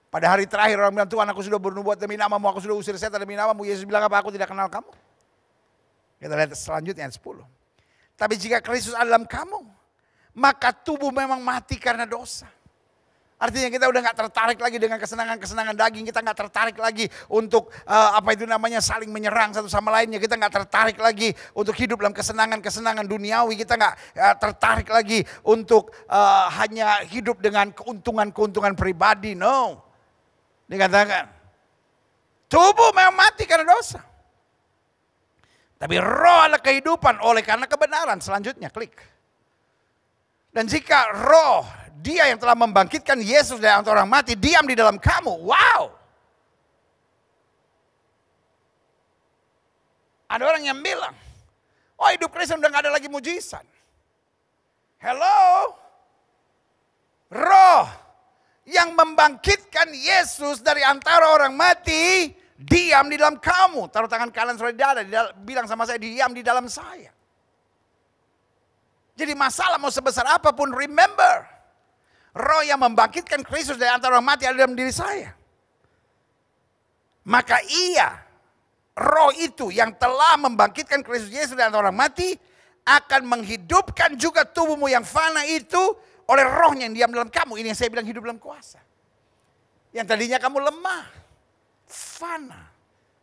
Pada hari terakhir orang bilang, Tuhan aku sudah bernubuat demi namamu, aku sudah usir setan demi namamu. Yesus bilang apa? Aku tidak kenal kamu. Kita lihat selanjutnya ayat 10. Tapi jika Kristus ada dalam kamu, maka tubuh memang mati karena dosa. Artinya kita udah gak tertarik lagi dengan kesenangan-kesenangan daging. Kita gak tertarik lagi untuk saling menyerang satu sama lainnya. Kita gak tertarik lagi untuk hidup dalam kesenangan-kesenangan duniawi. Kita gak tertarik lagi untuk hanya hidup dengan keuntungan-keuntungan pribadi. No. Dikatakan, tubuh memang mati karena dosa. Tapi roh adalah kehidupan oleh karena kebenaran. Selanjutnya klik. Dan jika roh dia yang telah membangkitkan Yesus dari antara orang mati diam di dalam kamu. Wow. Ada orang yang bilang, oh hidup Kristen udah gak ada lagi mujizat. Hello. Roh yang membangkitkan Yesus dari antara orang mati diam di dalam kamu. Taruh tangan kanan saudara di dada, bilang sama saya, diam di dalam saya. Jadi masalah mau sebesar apapun, remember. Roh yang membangkitkan Kristus dari antara orang mati ada dalam diri saya. Maka roh itu yang telah membangkitkan Kristus Yesus dari antara orang mati, akan menghidupkan juga tubuhmu yang fana itu oleh rohnya yang diam dalam kamu. Ini yang saya bilang hidup dalam kuasa. Yang tadinya kamu lemah, fana,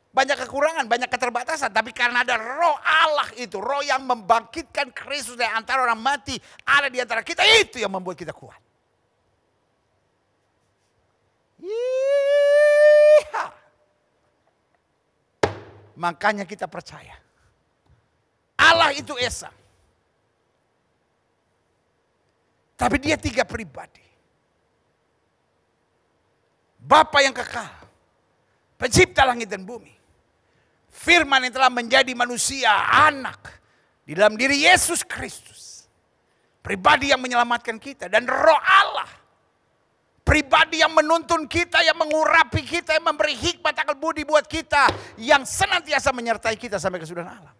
banyak kekurangan, banyak keterbatasan. Tapi karena ada roh Allah itu, roh yang membangkitkan Kristus dari antara orang mati ada di antara kita, itu yang membuat kita kuat. Yeeha. Makanya kita percaya Allah itu Esa. Tapi dia 3 pribadi. Bapa yang kekal, pencipta langit dan bumi. Firman yang telah menjadi manusia, anak di dalam diri Yesus Kristus. Pribadi yang menyelamatkan kita. Dan roh Allah, pribadi yang menuntun kita, yang mengurapi kita, yang memberi hikmat akal budi buat kita, yang senantiasa menyertai kita sampai kesudahan alam.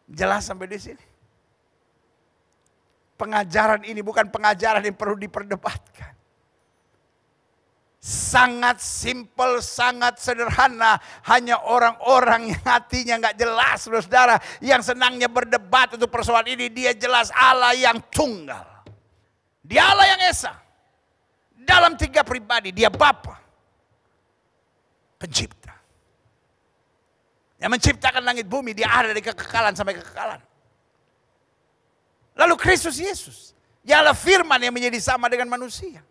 Jelas sampai di sini. Pengajaran ini bukan pengajaran yang perlu diperdebatkan. Sangat simpel, sangat sederhana. Hanya orang-orang yang hatinya gak jelas, saudara, yang senangnya berdebat untuk persoalan ini. Dia jelas Allah yang tunggal. Dia Allah yang Esa. Dalam 3 pribadi. Dia Bapa, pencipta. Yang menciptakan langit bumi. Dia ada dari kekekalan sampai kekekalan. Lalu Kristus Yesus. Dia adalah firman yang menjadi sama dengan manusia.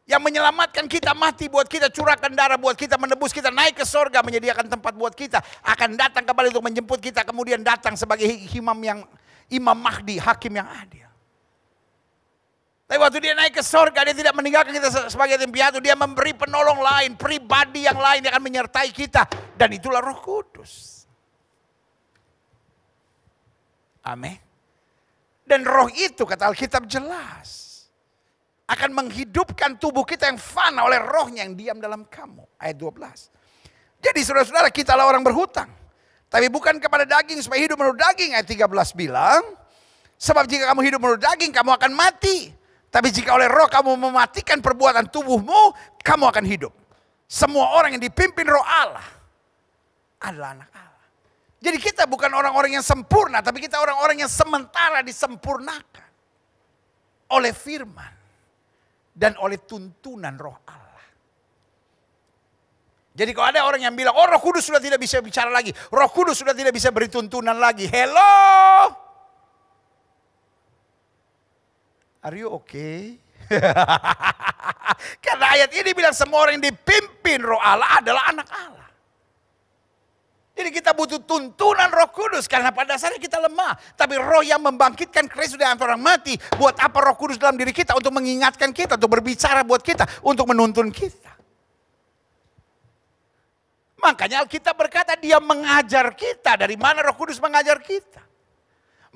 Yang menyelamatkan kita, mati buat kita, curahkan darah buat kita, menebus kita, naik ke sorga, menyediakan tempat buat kita. Akan datang kembali untuk menjemput kita. Kemudian datang sebagai Imam Mahdi, hakim yang adil. Tapi waktu dia naik ke sorga, dia tidak meninggalkan kita sebagai yatim piatu. Dia memberi penolong lain, pribadi yang lain yang akan menyertai kita. Dan itulah Roh Kudus. Amin. Dan roh itu kata Alkitab jelas. Akan menghidupkan tubuh kita yang fana oleh rohnya yang diam dalam kamu. Ayat 12. Jadi saudara-saudara, kita lah orang berhutang. Tapi bukan kepada daging supaya hidup menurut daging. Ayat 13 bilang. Sebab jika kamu hidup menurut daging, kamu akan mati. Tapi jika oleh roh kamu mematikan perbuatan tubuhmu, kamu akan hidup. Semua orang yang dipimpin roh Allah adalah anak Allah. Jadi kita bukan orang-orang yang sempurna, tapi kita orang-orang yang sementara disempurnakan oleh firman dan oleh tuntunan roh Allah. Jadi kalau ada orang yang bilang, oh Roh Kudus sudah tidak bisa bicara lagi, Roh Kudus sudah tidak bisa beri tuntunan lagi. Hello? Are you okay? Karena ayat ini bilang semua orang yang dipimpin roh Allah adalah anak Allah. Jadi kita butuh tuntunan Roh Kudus karena pada dasarnya kita lemah. Tapi roh yang membangkitkan Kristus dari antara orang mati. Buat apa Roh Kudus dalam diri kita? Untuk mengingatkan kita, untuk berbicara buat kita, untuk menuntun kita. Makanya Alkitab berkata dia mengajar kita. Dari mana Roh Kudus mengajar kita?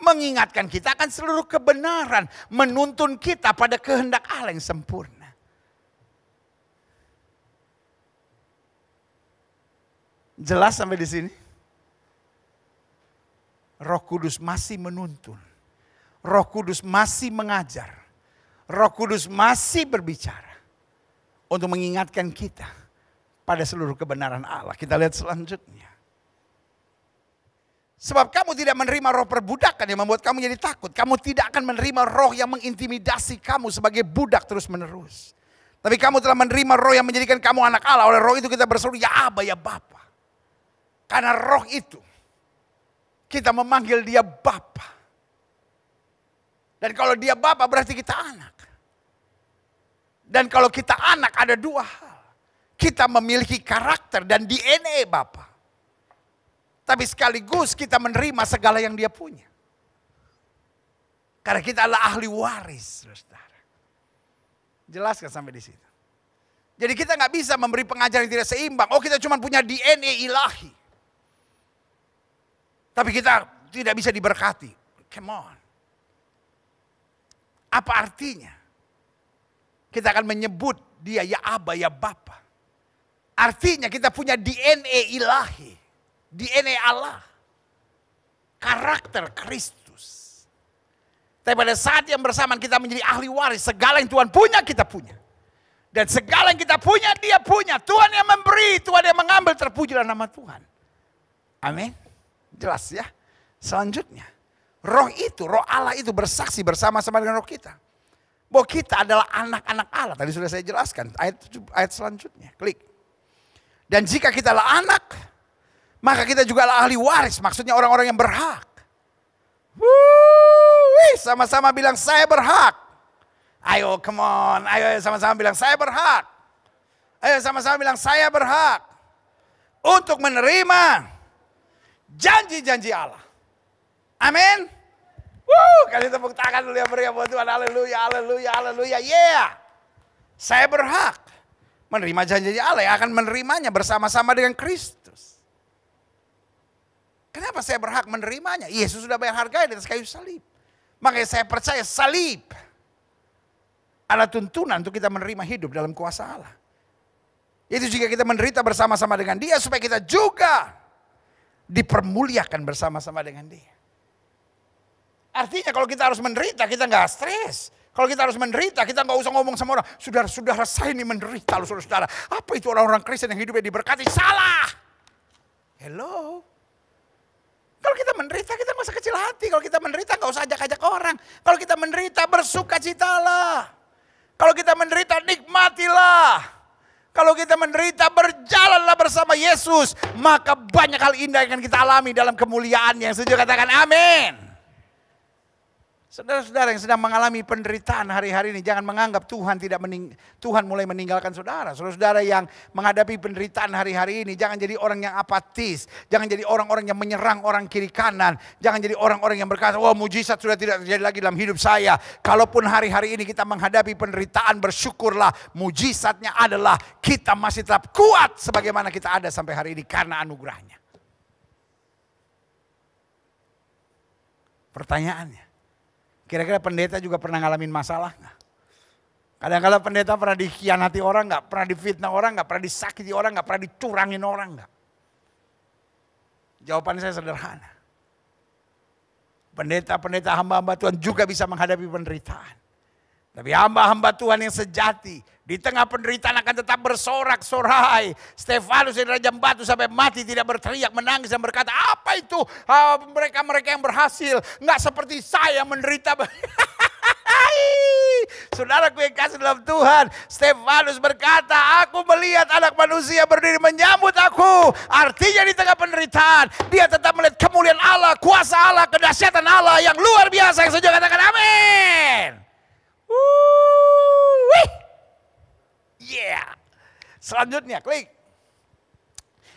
Mengingatkan kita akan seluruh kebenaran. Menuntun kita pada kehendak Allah yang sempurna. Jelas sampai di sini? Roh Kudus masih menuntun. Roh Kudus masih mengajar. Roh Kudus masih berbicara. Untuk mengingatkan kita pada seluruh kebenaran Allah. Kita lihat selanjutnya. Sebab kamu tidak menerima roh perbudakan yang membuat kamu jadi takut. Kamu tidak akan menerima roh yang mengintimidasi kamu sebagai budak terus menerus. Tapi kamu telah menerima roh yang menjadikan kamu anak Allah. Oleh roh itu kita berseru ya Aba ya Bapa. Karena roh itu kita memanggil dia Bapa. Dan kalau dia Bapa berarti kita anak. Dan kalau kita anak ada dua hal. Kita memiliki karakter dan DNA Bapa. Tapi sekaligus kita menerima segala yang dia punya. Karena kita adalah ahli waris, saudara. Jelaskan sampai di situ. Jadi kita nggak bisa memberi pengajaran yang tidak seimbang. Oh kita cuma punya DNA ilahi. Tapi kita tidak bisa diberkati. Come on. Apa artinya? Kita akan menyebut dia ya Aba ya Bapa. Artinya kita punya DNA ilahi. DNA Allah. Karakter Kristus. Tapi pada saat yang bersamaan kita menjadi ahli waris. Segala yang Tuhan punya kita punya. Dan segala yang kita punya dia punya. Tuhan yang memberi, Tuhan yang mengambil, terpujilah nama Tuhan. Amin. Jelas ya. Selanjutnya. Roh itu, roh Allah itu bersaksi bersama-sama dengan roh kita. Bahwa kita adalah anak-anak Allah. Tadi sudah saya jelaskan. Ayat selanjutnya. Klik. Dan jika kita adalah anak. Maka kita juga adalah ahli waris. Maksudnya orang-orang yang berhak. Sama-sama bilang saya berhak. Ayo come on. Ayo sama-sama bilang saya berhak. Ayo sama-sama bilang saya berhak. Untuk menerima janji-janji Allah. Amin. Kasih tepuk tangan dulu yang berikan buat Tuhan. Haleluya, haleluya, haleluya. Yeah. Saya berhak menerima janji Allah yang akan menerimanya bersama-sama dengan Kristus. Kenapa saya berhak menerimanya? Yesus sudah bayar harganya di atas kayu salib. Makanya saya percaya salib adalah tuntunan untuk kita menerima hidup dalam kuasa Allah. Itu jika kita menderita bersama-sama dengan dia supaya kita juga dipermuliakan bersama-sama dengan dia. Artinya kalau kita harus menderita kita nggak stres. Kalau kita harus menderita kita nggak usah ngomong sama orang. Saudara-saudara saya ini menderita loh saudara. Apa itu orang-orang Kristen yang hidupnya diberkati? Salah. Hello. Kalau kita menderita kita nggak usah kecil hati. Kalau kita menderita nggak usah ajak-ajak orang. Kalau kita menderita bersukacitalah. Kalau kita menderita nikmatilah. Kalau kita menderita berjalanlah bersama Yesus. Maka banyak hal indah yang akan kita alami dalam kemuliaan yang setuju katakan amin. Saudara-saudara yang sedang mengalami penderitaan hari-hari ini, jangan menganggap Tuhan mulai meninggalkan saudara. Saudara-saudara yang menghadapi penderitaan hari-hari ini, jangan jadi orang yang apatis. Jangan jadi orang-orang yang menyerang orang kiri kanan. Jangan jadi orang-orang yang berkata, wah mujizat sudah tidak terjadi lagi dalam hidup saya. Kalaupun hari-hari ini kita menghadapi penderitaan, bersyukurlah. Mujizatnya adalah kita masih tetap kuat sebagaimana kita ada sampai hari ini karena anugerahnya. Pertanyaannya. Kira-kira pendeta juga pernah ngalamin masalah nggak? Kadang-kadang pendeta pernah dikhianati orang nggak? Pernah difitnah orang nggak? Pernah disakiti orang nggak? Pernah dicurangin orang nggak? Jawaban saya sederhana. Pendeta-pendeta hamba-hamba Tuhan juga bisa menghadapi penderitaan. Tapi hamba-hamba Tuhan yang sejati di tengah penderitaan akan tetap bersorak-sorai. Stefanus yang dirajam batu sampai mati tidak berteriak, menangis dan berkata, apa itu mereka-mereka yang berhasil? Nggak seperti saya menderita. Saudaraku yang kasih dalam Tuhan, Stefanus berkata, aku melihat anak manusia berdiri menyambut aku. Artinya di tengah penderitaan, dia tetap melihat kemuliaan Allah, kuasa Allah, kedahsyatan Allah yang luar biasa. Yang setuju katakan amin. Selanjutnya, klik.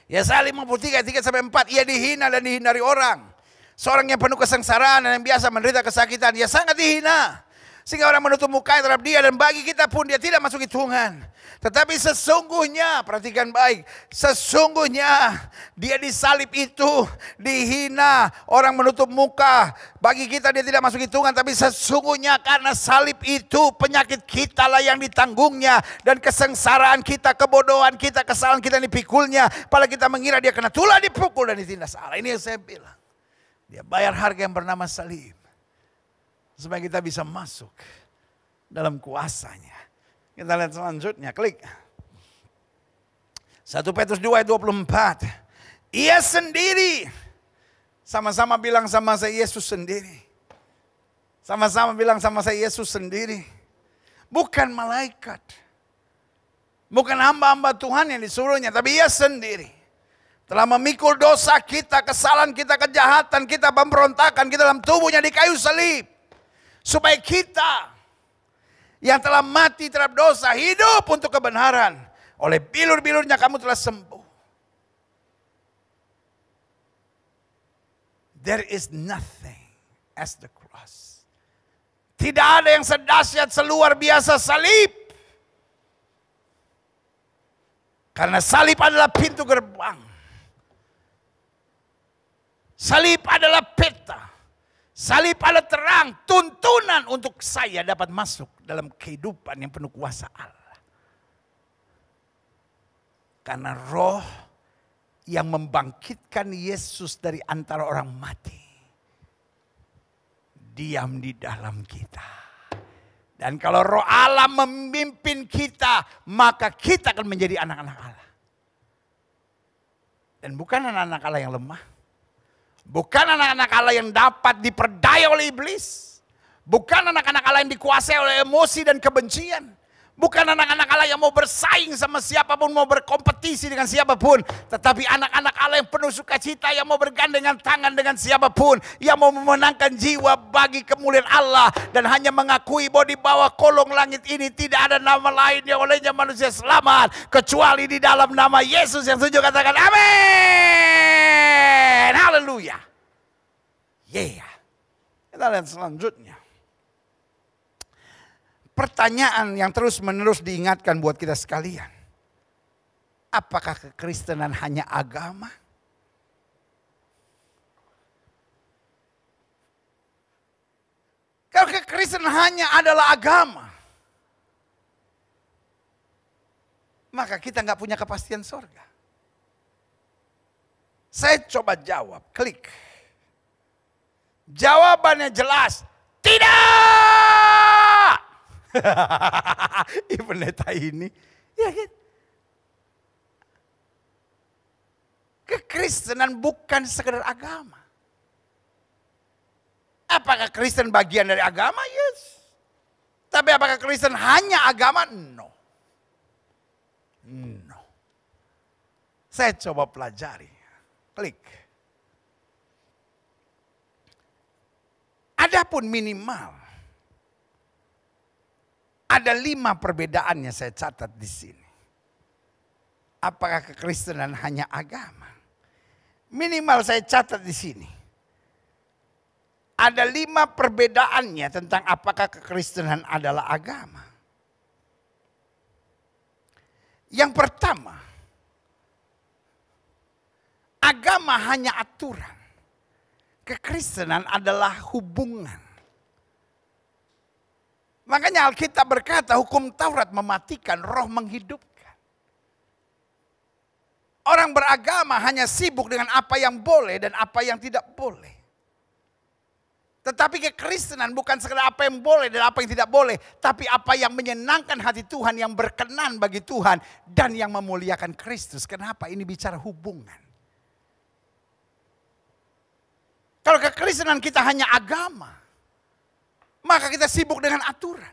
Yesaya 53, 3-4. Ia dihina dan dihindari orang. Seorang yang penuh kesengsaraan dan yang biasa menderita kesakitan. Ia sangat dihina. Sehingga orang menutup muka terhadap dia. Dan bagi kita pun dia tidak masuk hitungan. Tetapi sesungguhnya, perhatikan baik. Sesungguhnya dia disalib itu dihina. Orang menutup muka. Bagi kita dia tidak masuk hitungan. Tapi sesungguhnya karena salib itu penyakit kita lah yang ditanggungnya. Dan kesengsaraan kita, kebodohan kita, kesalahan kita dipikulnya. Padahal kita mengira dia kena tulah, dipukul dan ditindas Allah. Ini yang saya bilang. Dia bayar harga yang bernama salib. Supaya kita bisa masuk dalam kuasanya. Kita lihat selanjutnya, klik. 1 Petrus 2:24. Ia sendiri. Sama-sama bilang sama saya, Yesus sendiri. Sama-sama bilang sama saya, Yesus sendiri. Bukan malaikat. Bukan hamba-hamba Tuhan yang disuruhnya, tapi ia sendiri. Telah memikul dosa kita, kesalahan kita, kejahatan kita, pemberontakan kita dalam tubuhnya di kayu salib. Supaya kita yang telah mati terhadap dosa hidup untuk kebenaran. Oleh bilur-bilurnya kamu telah sembuh. There is nothing as the cross. Tidak ada yang sedahsyat seluar biasa salib. Karena salib adalah pintu gerbang. Salib adalah peta. Salib adalah terang, tuntunan untuk saya dapat masuk dalam kehidupan yang penuh kuasa Allah. Karena roh yang membangkitkan Yesus dari antara orang mati diam di dalam kita. Dan kalau roh Allah memimpin kita, maka kita akan menjadi anak-anak Allah. Dan bukan anak-anak Allah yang lemah. Bukan anak-anak Allah yang dapat diperdaya oleh iblis. Bukan anak-anak Allah yang dikuasai oleh emosi dan kebencian. Bukan anak-anak Allah yang mau bersaing sama siapapun, mau berkompetisi dengan siapapun. Tetapi anak-anak Allah yang penuh sukacita, yang mau bergandengan tangan dengan siapapun. Yang mau memenangkan jiwa bagi kemuliaan Allah. Dan hanya mengakui bahwa di bawah kolong langit ini tidak ada nama lain yang olehnya manusia selamat. Kecuali di dalam nama Yesus. Yang setuju katakan amin. Haleluya. Yeah. Kita lihat selanjutnya. Pertanyaan yang terus menerus diingatkan buat kita sekalian. Apakah kekristenan hanya agama? Kalau kekristenan hanya adalah agama, maka kita nggak punya kepastian surga. Saya coba jawab, klik. Jawabannya jelas, tidak. Pendeta ini, ya kan? Kekristenan bukan sekedar agama. Apakah Kristen bagian dari agama? Yes. Tapi apakah Kristen hanya agama? No. No. Saya coba pelajari. Klik. Adapun minimal ada 5 perbedaannya saya catat di sini. Apakah kekristenan hanya agama? Minimal saya catat di sini. Ada 5 perbedaannya tentang apakah kekristenan adalah agama. Yang pertama, agama hanya aturan. Kekristenan adalah hubungan. Makanya Alkitab berkata hukum Taurat mematikan, roh menghidupkan. Orang beragama hanya sibuk dengan apa yang boleh dan apa yang tidak boleh. Tetapi kekristenan bukan sekedar apa yang boleh dan apa yang tidak boleh. Tapi apa yang menyenangkan hati Tuhan, yang berkenan bagi Tuhan. Dan yang memuliakan Kristus. Kenapa? Ini bicara hubungan. Kalau kekristenan kita hanya agama, maka kita sibuk dengan aturan.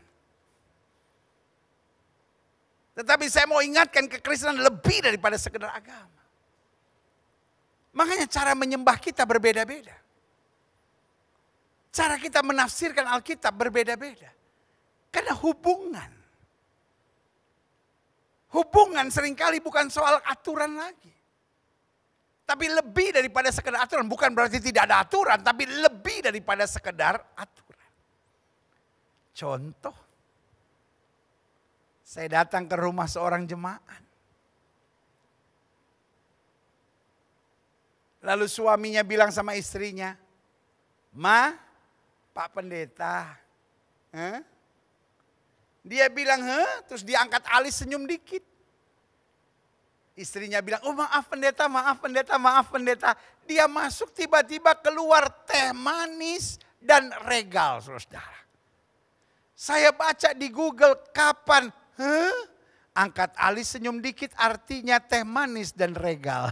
Tetapi saya mau ingatkan kekristenan lebih daripada sekedar agama. Makanya cara menyembah kita berbeda-beda. Cara kita menafsirkan Alkitab berbeda-beda. Karena hubungan. Hubungan seringkali bukan soal aturan lagi. Tapi lebih daripada sekedar aturan. Bukan berarti tidak ada aturan, tapi lebih daripada sekedar aturan. Contoh. Saya datang ke rumah seorang jemaat. Lalu suaminya bilang sama istrinya, "Ma, Pak Pendeta." Dia bilang, terus dia angkat alis senyum dikit. Istrinya bilang, "Oh maaf pendeta, maaf pendeta, maaf pendeta." Dia masuk tiba-tiba keluar teh manis dan regal, saudara. Saya baca di Google kapan, angkat alis senyum dikit artinya teh manis dan regal.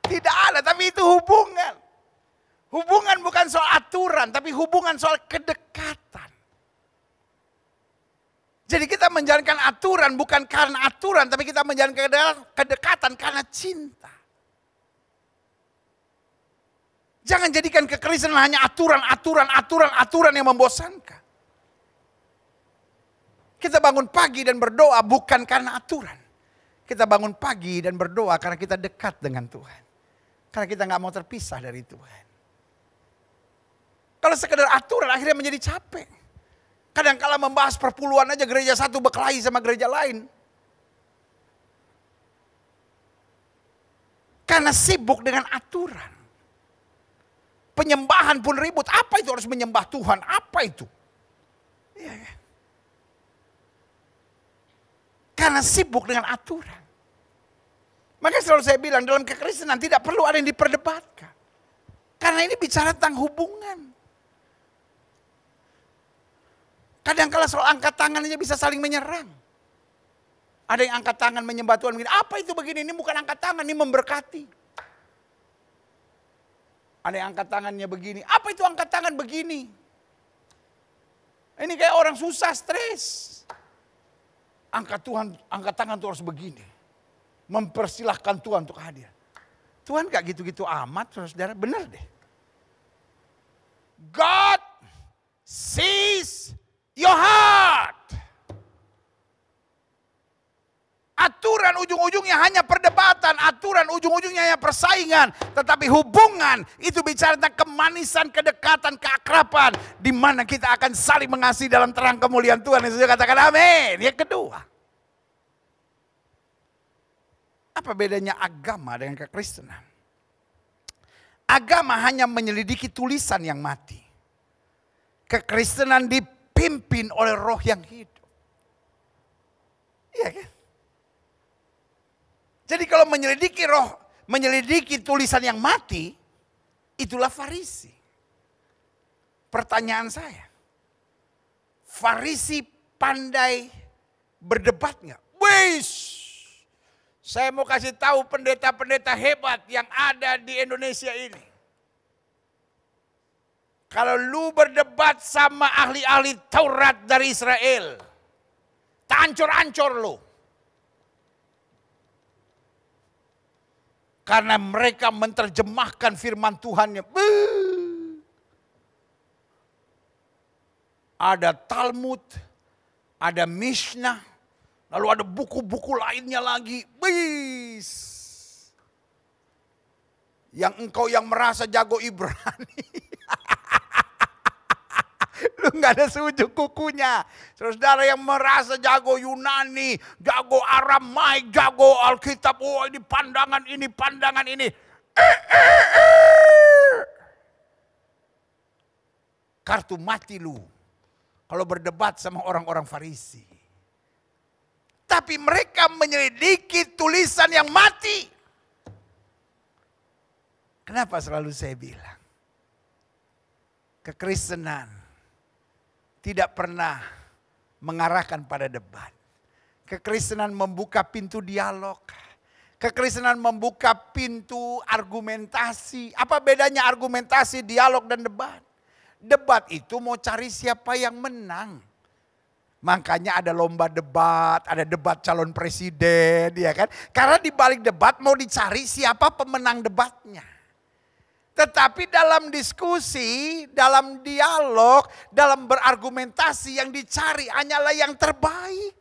Tidak ada, tapi itu hubungan. Hubungan bukan soal aturan, tapi hubungan soal kedekatan. Jadi kita menjalankan aturan bukan karena aturan, tapi kita menjalankan kedekatan karena cinta. Jangan jadikan kekristenan hanya aturan yang membosankan. Kita bangun pagi dan berdoa bukan karena aturan. Kita bangun pagi dan berdoa karena kita dekat dengan Tuhan. Karena kita gak mau terpisah dari Tuhan. Kalau sekedar aturan akhirnya menjadi capek. Kadang-kala membahas perpuluhan aja gereja satu berkelahi sama gereja lain. Karena sibuk dengan aturan. Penyembahan pun ribut. Apa itu harus menyembah Tuhan? Apa itu? Ya, kan? Karena sibuk dengan aturan. Makanya selalu saya bilang dalam kekristenan tidak perlu ada yang diperdebatkan. Karena ini bicara tentang hubungan. Kadang-kala soal angkat tangan aja bisa saling menyerang. Ada yang angkat tangan menyembah Tuhan begini. Apa itu begini? Ini bukan angkat tangan, ini memberkati. Ada yang angkat tangannya begini. Apa itu angkat tangan begini? Ini kayak orang susah, stres. Angkat tangan itu harus begini. Mempersilahkan Tuhan untuk hadir. Tuhan gak gitu-gitu amat, saudara. Benar deh. God sees your heart. Aturan ujung-ujungnya hanya perdebatan, aturan ujung-ujungnya hanya persaingan. Tetapi hubungan itu bicara tentang kemanisan, kedekatan, keakraban. Di mana kita akan saling mengasihi dalam terang kemuliaan Tuhan. Yang saya katakan amin. Yang kedua. Apa bedanya agama dengan kekristenan? Agama hanya menyelidiki tulisan yang mati. Kekristenan dipimpin oleh roh yang hidup. Iya kan? Jadi kalau menyelidiki tulisan yang mati, itulah Farisi. Pertanyaan saya, Farisi pandai berdebat nggak? Wish, saya mau kasih tahu pendeta-pendeta hebat yang ada di Indonesia ini. Kalau lu berdebat sama ahli-ahli Taurat dari Israel, tancur-ancur lu. Karena mereka menerjemahkan firman Tuhannya. Ada Talmud, ada Mishnah, lalu ada buku-buku lainnya lagi. Yang engkau yang merasa jago Ibrani. Lu gak ada seujung kukunya. Saudara yang merasa jago Yunani, jago Aramaik, jago Alkitab. Oh ini pandangan ini. Kartu mati lu. Kalau berdebat sama orang-orang Farisi. Tapi mereka menyelidiki tulisan yang mati. Kenapa selalu saya bilang? Kekristenan tidak pernah mengarahkan pada debat. Kekristenan membuka pintu dialog. Kekristenan membuka pintu argumentasi. Apa bedanya argumentasi, dialog, dan debat? Debat itu mau cari siapa yang menang. Makanya ada lomba debat, ada debat calon presiden, ya kan? Karena di balik debat mau dicari siapa pemenang debatnya. Tetapi dalam diskusi, dalam dialog, dalam berargumentasi yang dicari hanyalah yang terbaik.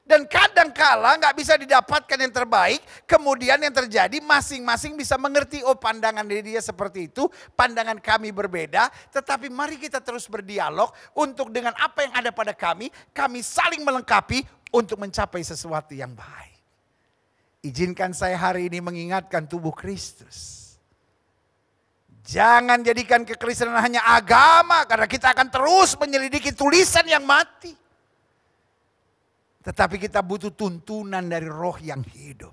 Dan kadang-kala nggak bisa didapatkan yang terbaik, kemudian yang terjadi masing-masing bisa mengerti, oh pandangan dia seperti itu, pandangan kami berbeda, tetapi mari kita terus berdialog untuk dengan apa yang ada pada kami saling melengkapi untuk mencapai sesuatu yang baik. Izinkan saya hari ini mengingatkan tubuh Kristus. Jangan jadikan kekristenan hanya agama, karena kita akan terus menyelidiki tulisan yang mati. Tetapi kita butuh tuntunan dari roh yang hidup.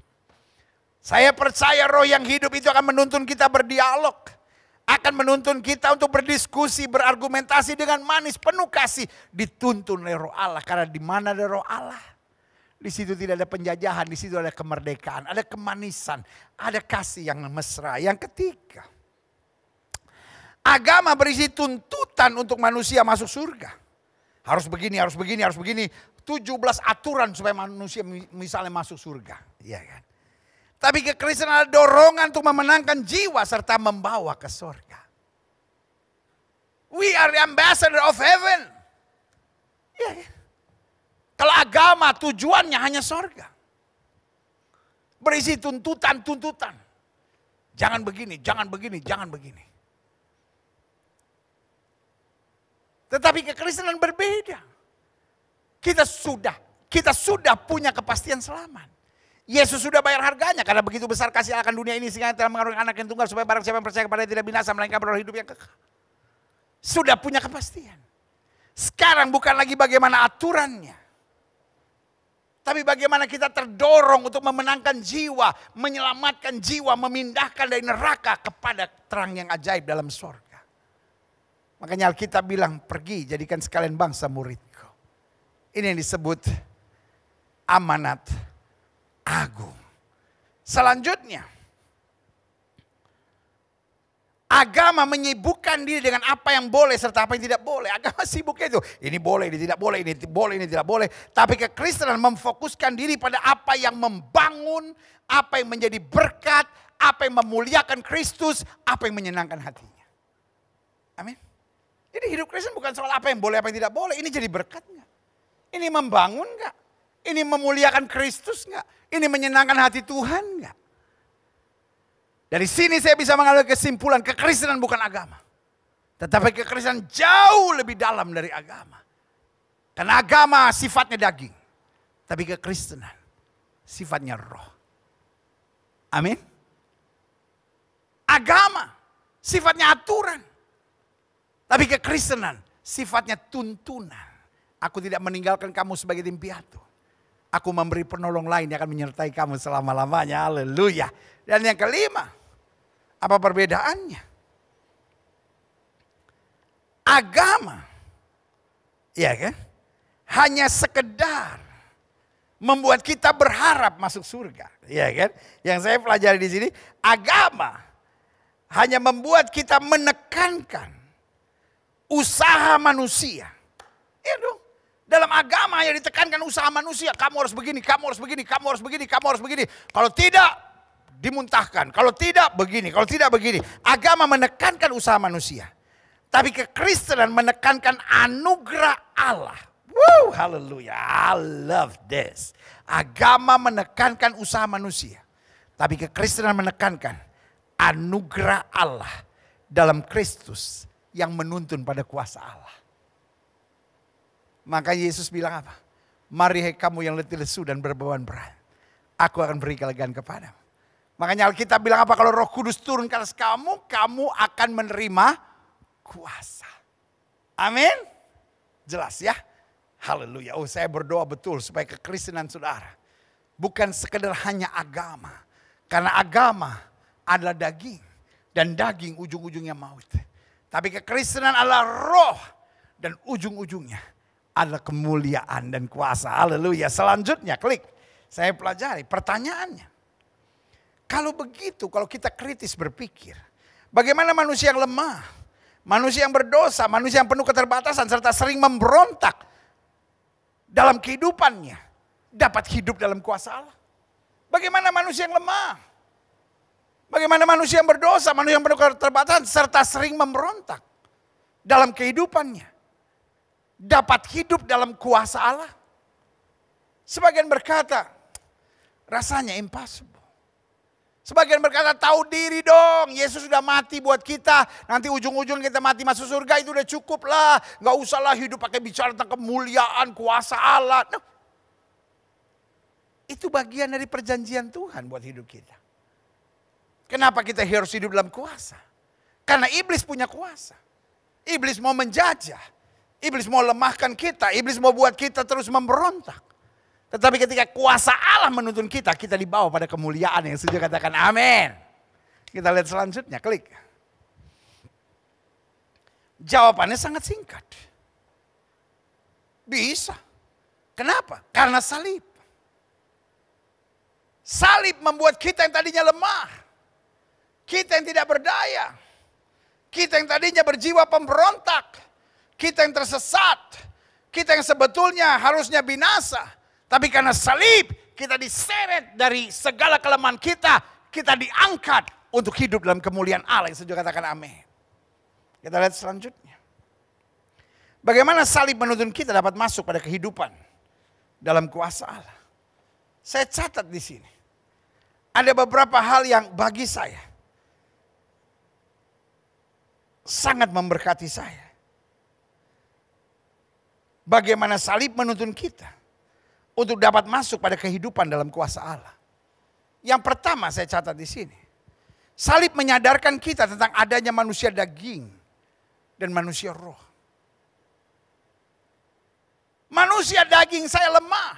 Saya percaya roh yang hidup itu akan menuntun kita berdialog. Akan menuntun kita untuk berdiskusi, berargumentasi dengan manis, penuh kasih. Dituntun oleh roh Allah. Karena di mana ada roh Allah, di situ tidak ada penjajahan, di situ ada kemerdekaan, ada kemanisan, ada kasih yang mesra. Yang ketiga, agama berisi tuntutan untuk manusia masuk surga. Harus begini, harus begini, harus begini. 17 aturan supaya manusia misalnya masuk surga. Iya kan? Tapi kekristenan adalah dorongan untuk memenangkan jiwa serta membawa ke surga. We are the ambassador of heaven. Iya kan? Kalau agama tujuannya hanya surga. Berisi tuntutan-tuntutan. Jangan begini, jangan begini, jangan begini. Tetapi kekristenan berbeda. Kita sudah punya kepastian selamat. Yesus sudah bayar harganya karena begitu besar kasih Allah akan dunia ini sehingga telah mengaruniakan anak yang tunggal supaya barang siapa yang percaya kepada Dia tidak binasa melainkan beroleh hidup yang kekal. Sudah punya kepastian. Sekarang bukan lagi bagaimana aturannya. Tapi bagaimana kita terdorong untuk memenangkan jiwa, menyelamatkan jiwa, memindahkan dari neraka kepada terang yang ajaib dalam surga. Makanya Alkitab bilang, pergi jadikan sekalian bangsa muridku. Ini yang disebut amanat agung. Selanjutnya, agama menyibukkan diri dengan apa yang boleh serta apa yang tidak boleh. Agama sibuk itu. Ini boleh, ini tidak boleh, ini boleh, ini tidak boleh. Tapi kekristenan memfokuskan diri pada apa yang membangun, apa yang menjadi berkat, apa yang memuliakan Kristus, apa yang menyenangkan hatinya. Amin. Jadi hidup Kristen bukan soal apa yang boleh, apa yang tidak boleh. Ini jadi berkat nggak? Ini membangun nggak? Ini memuliakan Kristus nggak? Ini menyenangkan hati Tuhan nggak? Dari sini saya bisa mengambil kesimpulan kekristenan bukan agama. Tetapi kekristenan jauh lebih dalam dari agama. Karena agama sifatnya daging. Tapi kekristenan sifatnya roh. Amin. Agama sifatnya aturan. Tapi kekristenan sifatnya tuntunan. Aku tidak meninggalkan kamu sebagai tim piatu. Aku memberi penolong lain yang akan menyertai kamu selama-lamanya. Haleluya. Dan yang kelima, apa perbedaannya? Agama, ya kan? Hanya sekedar membuat kita berharap masuk surga, ya kan? Yang saya pelajari di sini, agama hanya membuat kita menekankan usaha manusia. Ya dong. Dalam agama yang ditekankan usaha manusia. Kamu harus begini, kamu harus begini, kamu harus begini, kamu harus begini. Kalau tidak, dimuntahkan. Kalau tidak, begini. Kalau tidak, begini. Agama menekankan usaha manusia. Tapi kekristenan menekankan anugerah Allah. Woo, haleluya. I love this. Agama menekankan usaha manusia. Tapi kekristenan menekankan anugerah Allah dalam Kristus yang menuntun pada kuasa Allah. Maka Yesus bilang apa? Mari hai kamu yang letih lesu dan berbeban berat. Aku akan beri kelegaan kepadamu. Makanya Alkitab bilang apa? Kalau Roh Kudus turun ke atas kamu, kamu akan menerima kuasa. Amin. Jelas ya? Haleluya. Oh, saya berdoa betul supaya kekristenan saudara bukan sekedar hanya agama. Karena agama adalah daging. Dan daging ujung-ujungnya maut. Tapi kekristenan adalah roh. Dan ujung-ujungnya adalah kemuliaan dan kuasa. Haleluya. Selanjutnya klik. Saya pelajari pertanyaannya. Kalau begitu, kalau kita kritis berpikir. Bagaimana manusia yang lemah. Manusia yang berdosa. Manusia yang penuh keterbatasan. Serta sering memberontak. Dalam kehidupannya. Dapat hidup dalam kuasa Allah. Bagaimana manusia yang lemah. Bagaimana manusia yang berdosa. Manusia yang penuh keterbatasan. Serta sering memberontak. Dalam kehidupannya. Dapat hidup dalam kuasa Allah. Sebagian berkata, rasanya impossible. Sebagian berkata, tahu diri dong, Yesus sudah mati buat kita. Nanti ujung-ujung kita mati masuk surga, itu udah cukup lah. Gak usahlah hidup pakai bicara tentang kemuliaan, kuasa Allah. No. Itu bagian dari perjanjian Tuhan buat hidup kita. Kenapa kita harus hidup dalam kuasa? Karena iblis punya kuasa. Iblis mau menjajah. Iblis mau lemahkan kita. Iblis mau buat kita terus memberontak. Tetapi ketika kuasa Allah menuntun kita, kita dibawa pada kemuliaan yang setuju katakan amin. Kita lihat selanjutnya, klik. Jawabannya sangat singkat. Bisa. Kenapa? Karena salib. Salib membuat kita yang tadinya lemah. Kita yang tidak berdaya. Kita yang tadinya berjiwa pemberontak. Kita yang tersesat. Kita yang sebetulnya harusnya binasa. Tapi karena salib, kita diseret dari segala kelemahan kita. Kita diangkat untuk hidup dalam kemuliaan Allah. Yang setuju katakan amin. Kita lihat selanjutnya. Bagaimana salib menuntun kita dapat masuk pada kehidupan dalam kuasa Allah. Saya catat di sini. Ada beberapa hal yang bagi saya sangat memberkati saya. Bagaimana salib menuntun kita untuk dapat masuk pada kehidupan dalam kuasa Allah. Yang pertama saya catat di sini. Salib menyadarkan kita tentang adanya manusia daging dan manusia roh. Manusia daging saya lemah.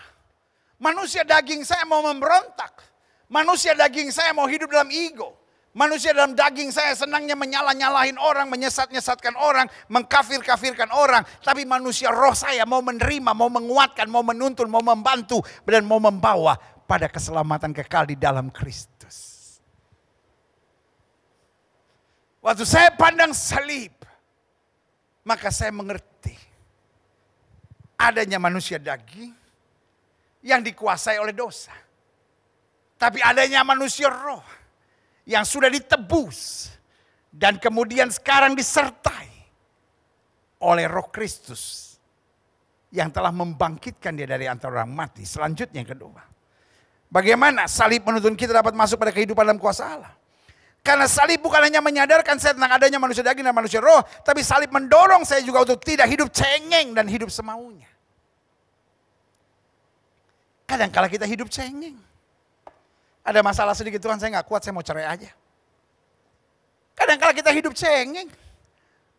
Manusia daging saya mau memberontak. Manusia daging saya mau hidup dalam ego. Manusia dalam daging saya senangnya menyalah-nyalahin orang, menyesat-nyesatkan orang, mengkafir-kafirkan orang. Tapi manusia roh saya mau menerima, mau menguatkan, mau menuntun, mau membantu. Dan mau membawa pada keselamatan kekal di dalam Kristus. Waktu saya pandang salib, maka saya mengerti. Adanya manusia daging yang dikuasai oleh dosa. Tapi adanya manusia roh yang sudah ditebus dan kemudian sekarang disertai oleh Roh Kristus yang telah membangkitkan dia dari antara orang mati. Selanjutnya yang kedua, bagaimana salib menuntun kita dapat masuk pada kehidupan dalam kuasa Allah. Karena salib bukan hanya menyadarkan saya tentang adanya manusia daging dan manusia roh, tapi salib mendorong saya juga untuk tidak hidup cengeng dan hidup semaunya. Kadang-kala kita hidup cengeng. Ada masalah sedikit, Tuhan saya gak kuat, saya mau cerai aja. Kadang-kala kita hidup cengeng.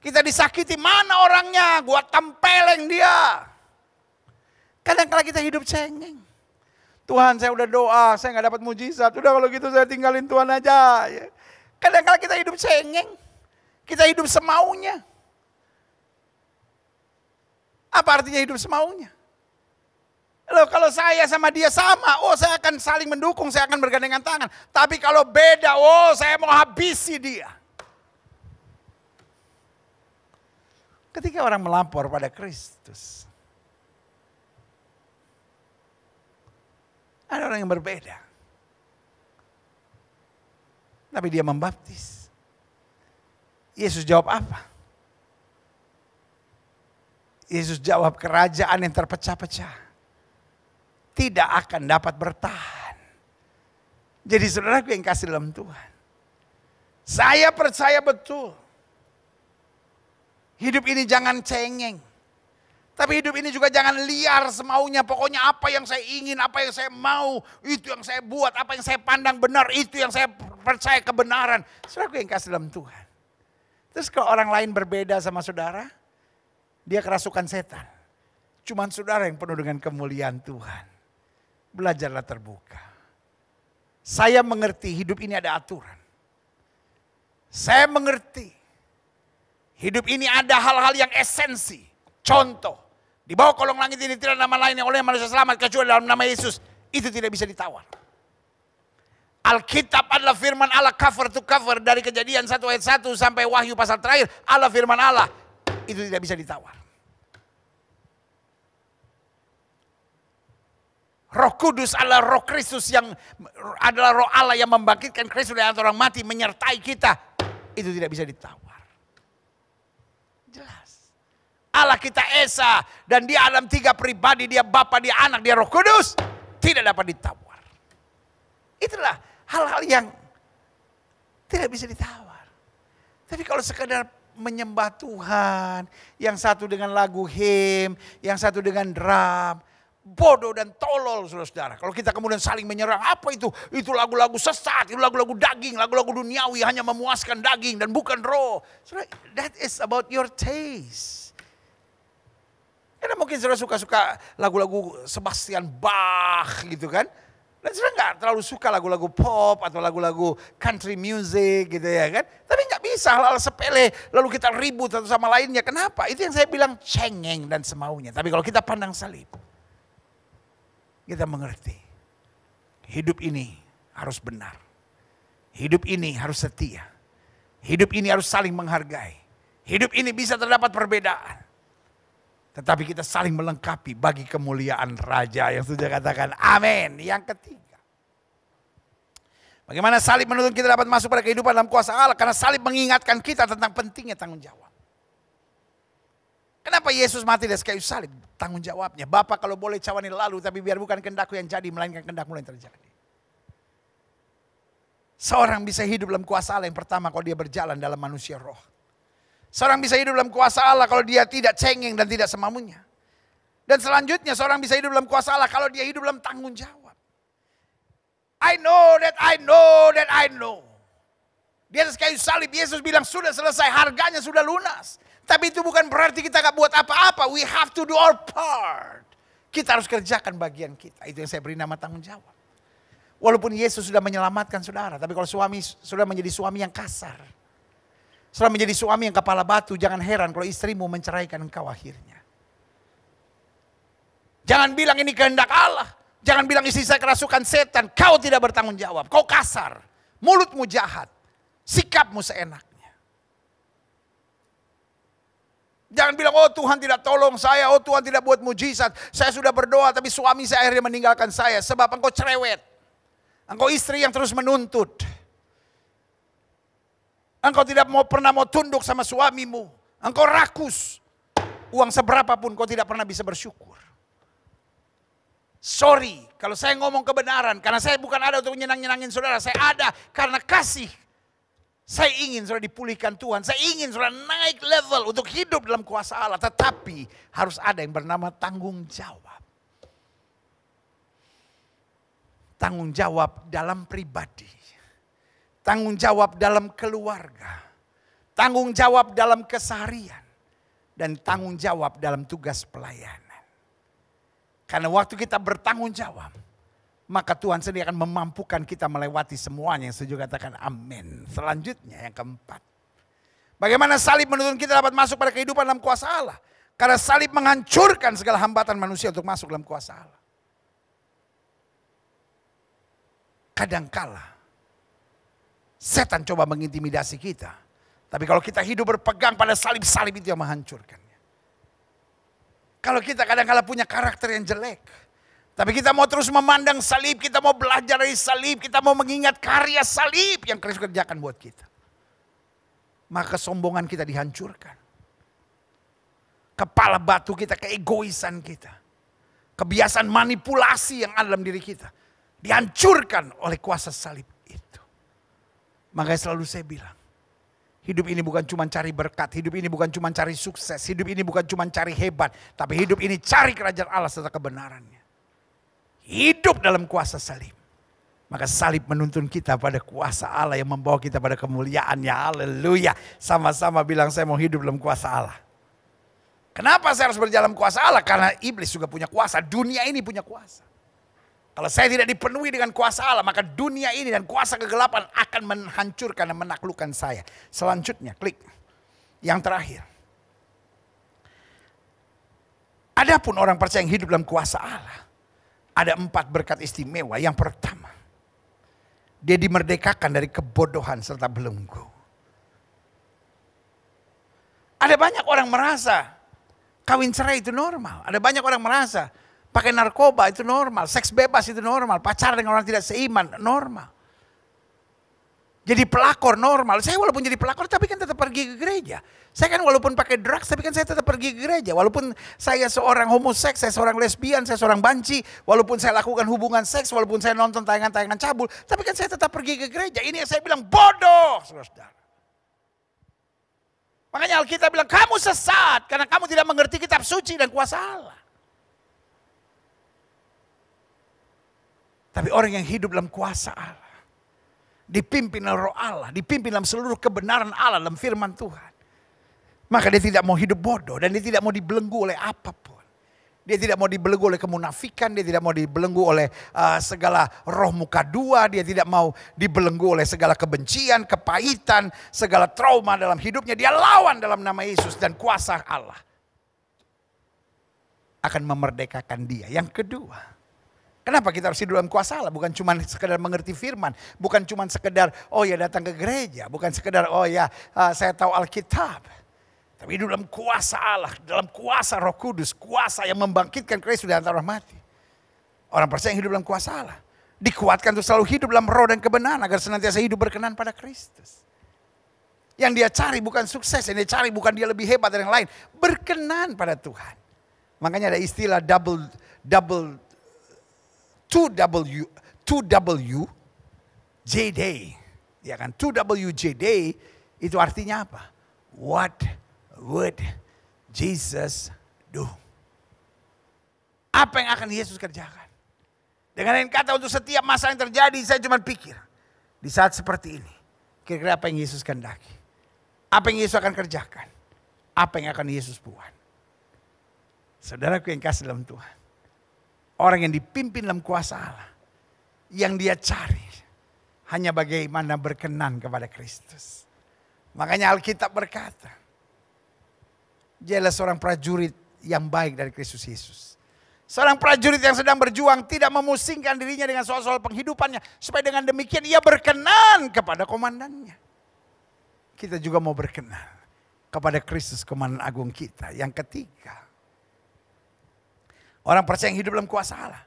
Kita disakiti, mana orangnya, gua tempeleng dia. Kadang-kala kita hidup cengeng. Tuhan saya udah doa, saya gak dapat mujizat. Udah kalau gitu saya tinggalin Tuhan aja. Kadang-kala kita hidup cengeng. Kita hidup semaunya. Apa artinya hidup semaunya? Loh, kalau saya sama dia sama, oh saya akan saling mendukung, saya akan bergandengan tangan. Tapi kalau beda, oh saya mau habisi dia. Ketika orang melapor pada Kristus, ada orang yang berbeda. Tapi dia membaptis. Yesus jawab apa? Yesus jawab, kerajaan yang terpecah-pecah tidak akan dapat bertahan. Jadi saudaraku yang kasih dalam Tuhan, saya percaya betul, hidup ini jangan cengeng. Tapi hidup ini juga jangan liar semaunya. Pokoknya apa yang saya ingin, apa yang saya mau, itu yang saya buat. Apa yang saya pandang benar, itu yang saya percaya kebenaran. Saudaraku yang kasih dalam Tuhan. Terus kalau orang lain berbeda sama saudara, dia kerasukan setan. Cuman saudara yang penuh dengan kemuliaan Tuhan. Belajarlah terbuka. Saya mengerti hidup ini ada aturan. Saya mengerti hidup ini ada hal-hal yang esensi. Contoh, di bawah kolong langit ini tidak ada nama lain yang oleh manusia selamat kecuali dalam nama Yesus. Itu tidak bisa ditawar. Alkitab adalah firman Allah cover to cover dari Kejadian 1 ayat 1 sampai Wahyu pasal terakhir. Allah firman Allah. Itu tidak bisa ditawar. Roh Kudus adalah Roh Kristus yang adalah Roh Allah yang membangkitkan Kristus dari antara orang mati menyertai kita. Itu tidak bisa ditawar. Jelas. Allah kita Esa. Dan dia dalam 3 pribadi, dia Bapa, dia Anak, dia Roh Kudus. Tidak dapat ditawar. Itulah hal-hal yang tidak bisa ditawar. Tapi kalau sekedar menyembah Tuhan, yang satu dengan lagu hymn, yang satu dengan drum, bodoh dan tolol saudara-saudara. Kalau kita kemudian saling menyerang, apa itu? Itu lagu-lagu sesat, itu lagu-lagu daging, lagu-lagu duniawi, hanya memuaskan daging dan bukan roh. Saudara, that is about your taste. Karena mungkin saudara suka-suka lagu-lagu Sebastian Bach gitu kan. Dan saudara nggak terlalu suka lagu-lagu pop atau lagu-lagu country music gitu ya kan. Tapi nggak bisa hal-hal sepele lalu kita ribut satu sama lainnya. Kenapa? Itu yang saya bilang cengeng dan semaunya. Tapi kalau kita pandang salib, kita mengerti. Hidup ini harus benar. Hidup ini harus setia. Hidup ini harus saling menghargai. Hidup ini bisa terdapat perbedaan. Tetapi kita saling melengkapi bagi kemuliaan Raja yang sudah katakan amin. Yang ketiga. Bagaimana salib menuntun kita dapat masuk pada kehidupan dalam kuasa Allah. Karena salib mengingatkan kita tentang pentingnya tanggung jawab. Kenapa Yesus mati di kayu salib? Tanggung jawabnya. Bapa kalau boleh cawani lalu, tapi biar bukan kehendakku yang jadi, melainkan kehendakmu yang terjadi. Seorang bisa hidup dalam kuasa Allah yang pertama kalau dia berjalan dalam manusia roh. Seorang bisa hidup dalam kuasa Allah kalau dia tidak cengeng dan tidak semamunya. Dan selanjutnya seorang bisa hidup dalam kuasa Allah kalau dia hidup dalam tanggung jawab. I know that I know that I know. Di atas kayu salib Yesus bilang sudah selesai, harganya sudah lunas. Tapi itu bukan berarti kita gak buat apa-apa. We have to do our part. Kita harus kerjakan bagian kita. Itu yang saya beri nama tanggung jawab. Walaupun Yesus sudah menyelamatkan saudara. Tapi kalau suami sudah menjadi suami yang kasar. Sudah menjadi suami yang kepala batu. Jangan heran kalau istrimu menceraikan engkau akhirnya. Jangan bilang ini kehendak Allah. Jangan bilang istri saya kerasukan setan. Kau tidak bertanggung jawab. Kau kasar. Mulutmu jahat. Sikapmu seenaknya. Jangan bilang, oh Tuhan tidak tolong saya, oh Tuhan tidak buat mujizat. Saya sudah berdoa tapi suami saya akhirnya meninggalkan saya. Sebab engkau cerewet. Engkau istri yang terus menuntut. Engkau tidak pernah mau tunduk sama suamimu. Engkau rakus. Uang seberapa pun kau tidak pernah bisa bersyukur. Sorry, kalau saya ngomong kebenaran. Karena saya bukan ada untuk nyenang-nyenangin saudara. Saya ada karena kasih. Saya ingin saudara dipulihkan Tuhan. Saya ingin saudara naik level untuk hidup dalam kuasa Allah. Tetapi harus ada yang bernama tanggung jawab. Tanggung jawab dalam pribadi. Tanggung jawab dalam keluarga. Tanggung jawab dalam keseharian. Dan tanggung jawab dalam tugas pelayanan. Karena waktu kita bertanggung jawab, maka Tuhan sendiri akan memampukan kita melewati semuanya. Yang setuju katakan amin. Selanjutnya yang keempat. Bagaimana salib menuntun kita dapat masuk pada kehidupan dalam kuasa Allah. Karena salib menghancurkan segala hambatan manusia untuk masuk dalam kuasa Allah. Kadangkala setan coba mengintimidasi kita. Tapi kalau kita hidup berpegang pada salib-salib itu yang menghancurkannya. Kalau kita kadang-kala punya karakter yang jelek. Tapi kita mau terus memandang salib, kita mau belajar dari salib, kita mau mengingat karya salib yang Kristus kerjakan buat kita. Maka kesombongan kita dihancurkan. Kepala batu kita, keegoisan kita. Kebiasaan manipulasi yang ada dalam diri kita. Dihancurkan oleh kuasa salib. Makanya selalu saya bilang, hidup ini bukan cuma cari berkat, hidup ini bukan cuma cari sukses, hidup ini bukan cuma cari hebat, tapi hidup ini cari kerajaan Allah serta kebenarannya. Hidup dalam kuasa salib. Maka salib menuntun kita pada kuasa Allah yang membawa kita pada kemuliaannya. Haleluya. Sama-sama bilang saya mau hidup dalam kuasa Allah. Kenapa saya harus berjalan dalam kuasa Allah? Karena iblis juga punya kuasa, dunia ini punya kuasa. Kalau saya tidak dipenuhi dengan kuasa Allah, maka dunia ini dan kuasa kegelapan akan menghancurkan dan menaklukkan saya. Selanjutnya, klik. Yang terakhir. Adapun orang percaya yang hidup dalam kuasa Allah, ada 4 berkat istimewa. Yang pertama, dia dimerdekakan dari kebodohan serta belenggu. Ada banyak orang merasa kawin cerai itu normal. Ada banyak orang merasa pakai narkoba itu normal, seks bebas itu normal, pacaran dengan orang tidak seiman normal. Jadi pelakor normal. Saya walaupun jadi pelakor tapi kan tetap pergi ke gereja. Saya kan walaupun pakai drugs tapi kan saya tetap pergi ke gereja. Walaupun saya seorang homoseks, saya seorang lesbian, saya seorang banci. Walaupun saya lakukan hubungan seks, walaupun saya nonton tayangan-tayangan cabul. Tapi kan saya tetap pergi ke gereja. Ini yang saya bilang bodoh, saudara. Makanya Alkitab bilang kamu sesat karena kamu tidak mengerti kitab suci dan kuasa Allah. Tapi orang yang hidup dalam kuasa Allah, dipimpin oleh Roh Allah, dipimpin dalam seluruh kebenaran Allah dalam firman Tuhan. Maka dia tidak mau hidup bodoh dan dia tidak mau dibelenggu oleh apapun. Dia tidak mau dibelenggu oleh kemunafikan, dia tidak mau dibelenggu oleh segala roh muka dua, dia tidak mau dibelenggu oleh segala kebencian, kepahitan, segala trauma dalam hidupnya. Dia lawan dalam nama Yesus dan kuasa Allah akan memerdekakan dia. Yang kedua, kenapa kita harus hidup dalam kuasa Allah? Bukan cuma sekedar mengerti firman. Bukan cuma sekedar, oh ya datang ke gereja. Bukan sekedar, oh ya saya tahu Alkitab. Tapi hidup dalam kuasa Allah. Dalam kuasa Roh Kudus. Kuasa yang membangkitkan Kristus dari antara orang mati. Orang percaya yang hidup dalam kuasa Allah dikuatkan untuk selalu hidup dalam roh dan kebenaran. Agar senantiasa hidup berkenan pada Kristus. Yang dia cari bukan sukses. Yang dia cari bukan dia lebih hebat dari yang lain. Berkenan pada Tuhan. Makanya ada istilah 2W JD. Ya kan, 2W JD itu artinya apa? What would Jesus do? Apa yang akan Yesus kerjakan? Dengan lain kata, untuk setiap masalah yang terjadi, saya cuma pikir. Di saat seperti ini, kira-kira apa yang Yesus kehendaki? Apa yang Yesus akan kerjakan? Apa yang akan Yesus buat? Saudaraku yang kasih dalam Tuhan. Orang yang dipimpin dalam kuasa Allah. Yang dia cari hanya bagaimana berkenan kepada Kristus. Makanya Alkitab berkata, dia adalah seorang prajurit yang baik dari Kristus Yesus. Seorang prajurit yang sedang berjuang tidak memusingkan dirinya dengan soal-soal penghidupannya. Supaya dengan demikian ia berkenan kepada komandannya. Kita juga mau berkenan kepada Kristus komandan agung kita. Yang ketiga, orang percaya yang hidup dalam kuasa Allah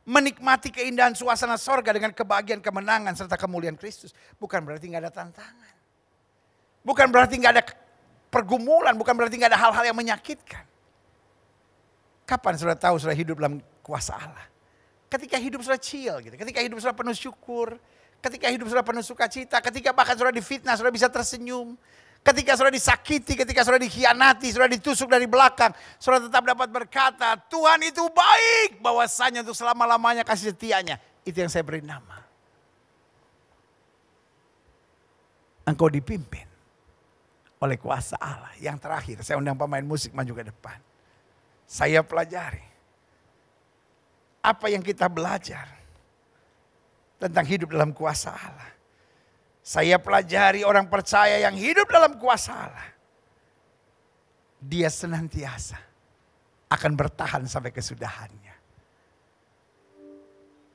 menikmati keindahan suasana sorga dengan kebahagiaan, kemenangan serta kemuliaan Kristus. Bukan berarti nggak ada tantangan. Bukan berarti nggak ada pergumulan, bukan berarti nggak ada hal-hal yang menyakitkan. Kapan sudah tahu sudah hidup dalam kuasa Allah? Ketika hidup sudah chill gitu, ketika hidup sudah penuh syukur, ketika hidup sudah penuh sukacita, ketika bahkan sudah difitnah, sudah bisa tersenyum, ketika sudah disakiti, ketika sudah dikhianati, sudah ditusuk dari belakang, sudah tetap dapat berkata, Tuhan itu baik, bahwasanya untuk selama-lamanya kasih setianya. Itu yang saya beri nama. Engkau dipimpin oleh kuasa Allah. Yang terakhir, saya undang pemain musik maju ke depan. Saya pelajari apa yang kita belajar tentang hidup dalam kuasa Allah. Saya pelajari orang percaya yang hidup dalam kuasa Allah. Dia senantiasa akan bertahan sampai kesudahannya.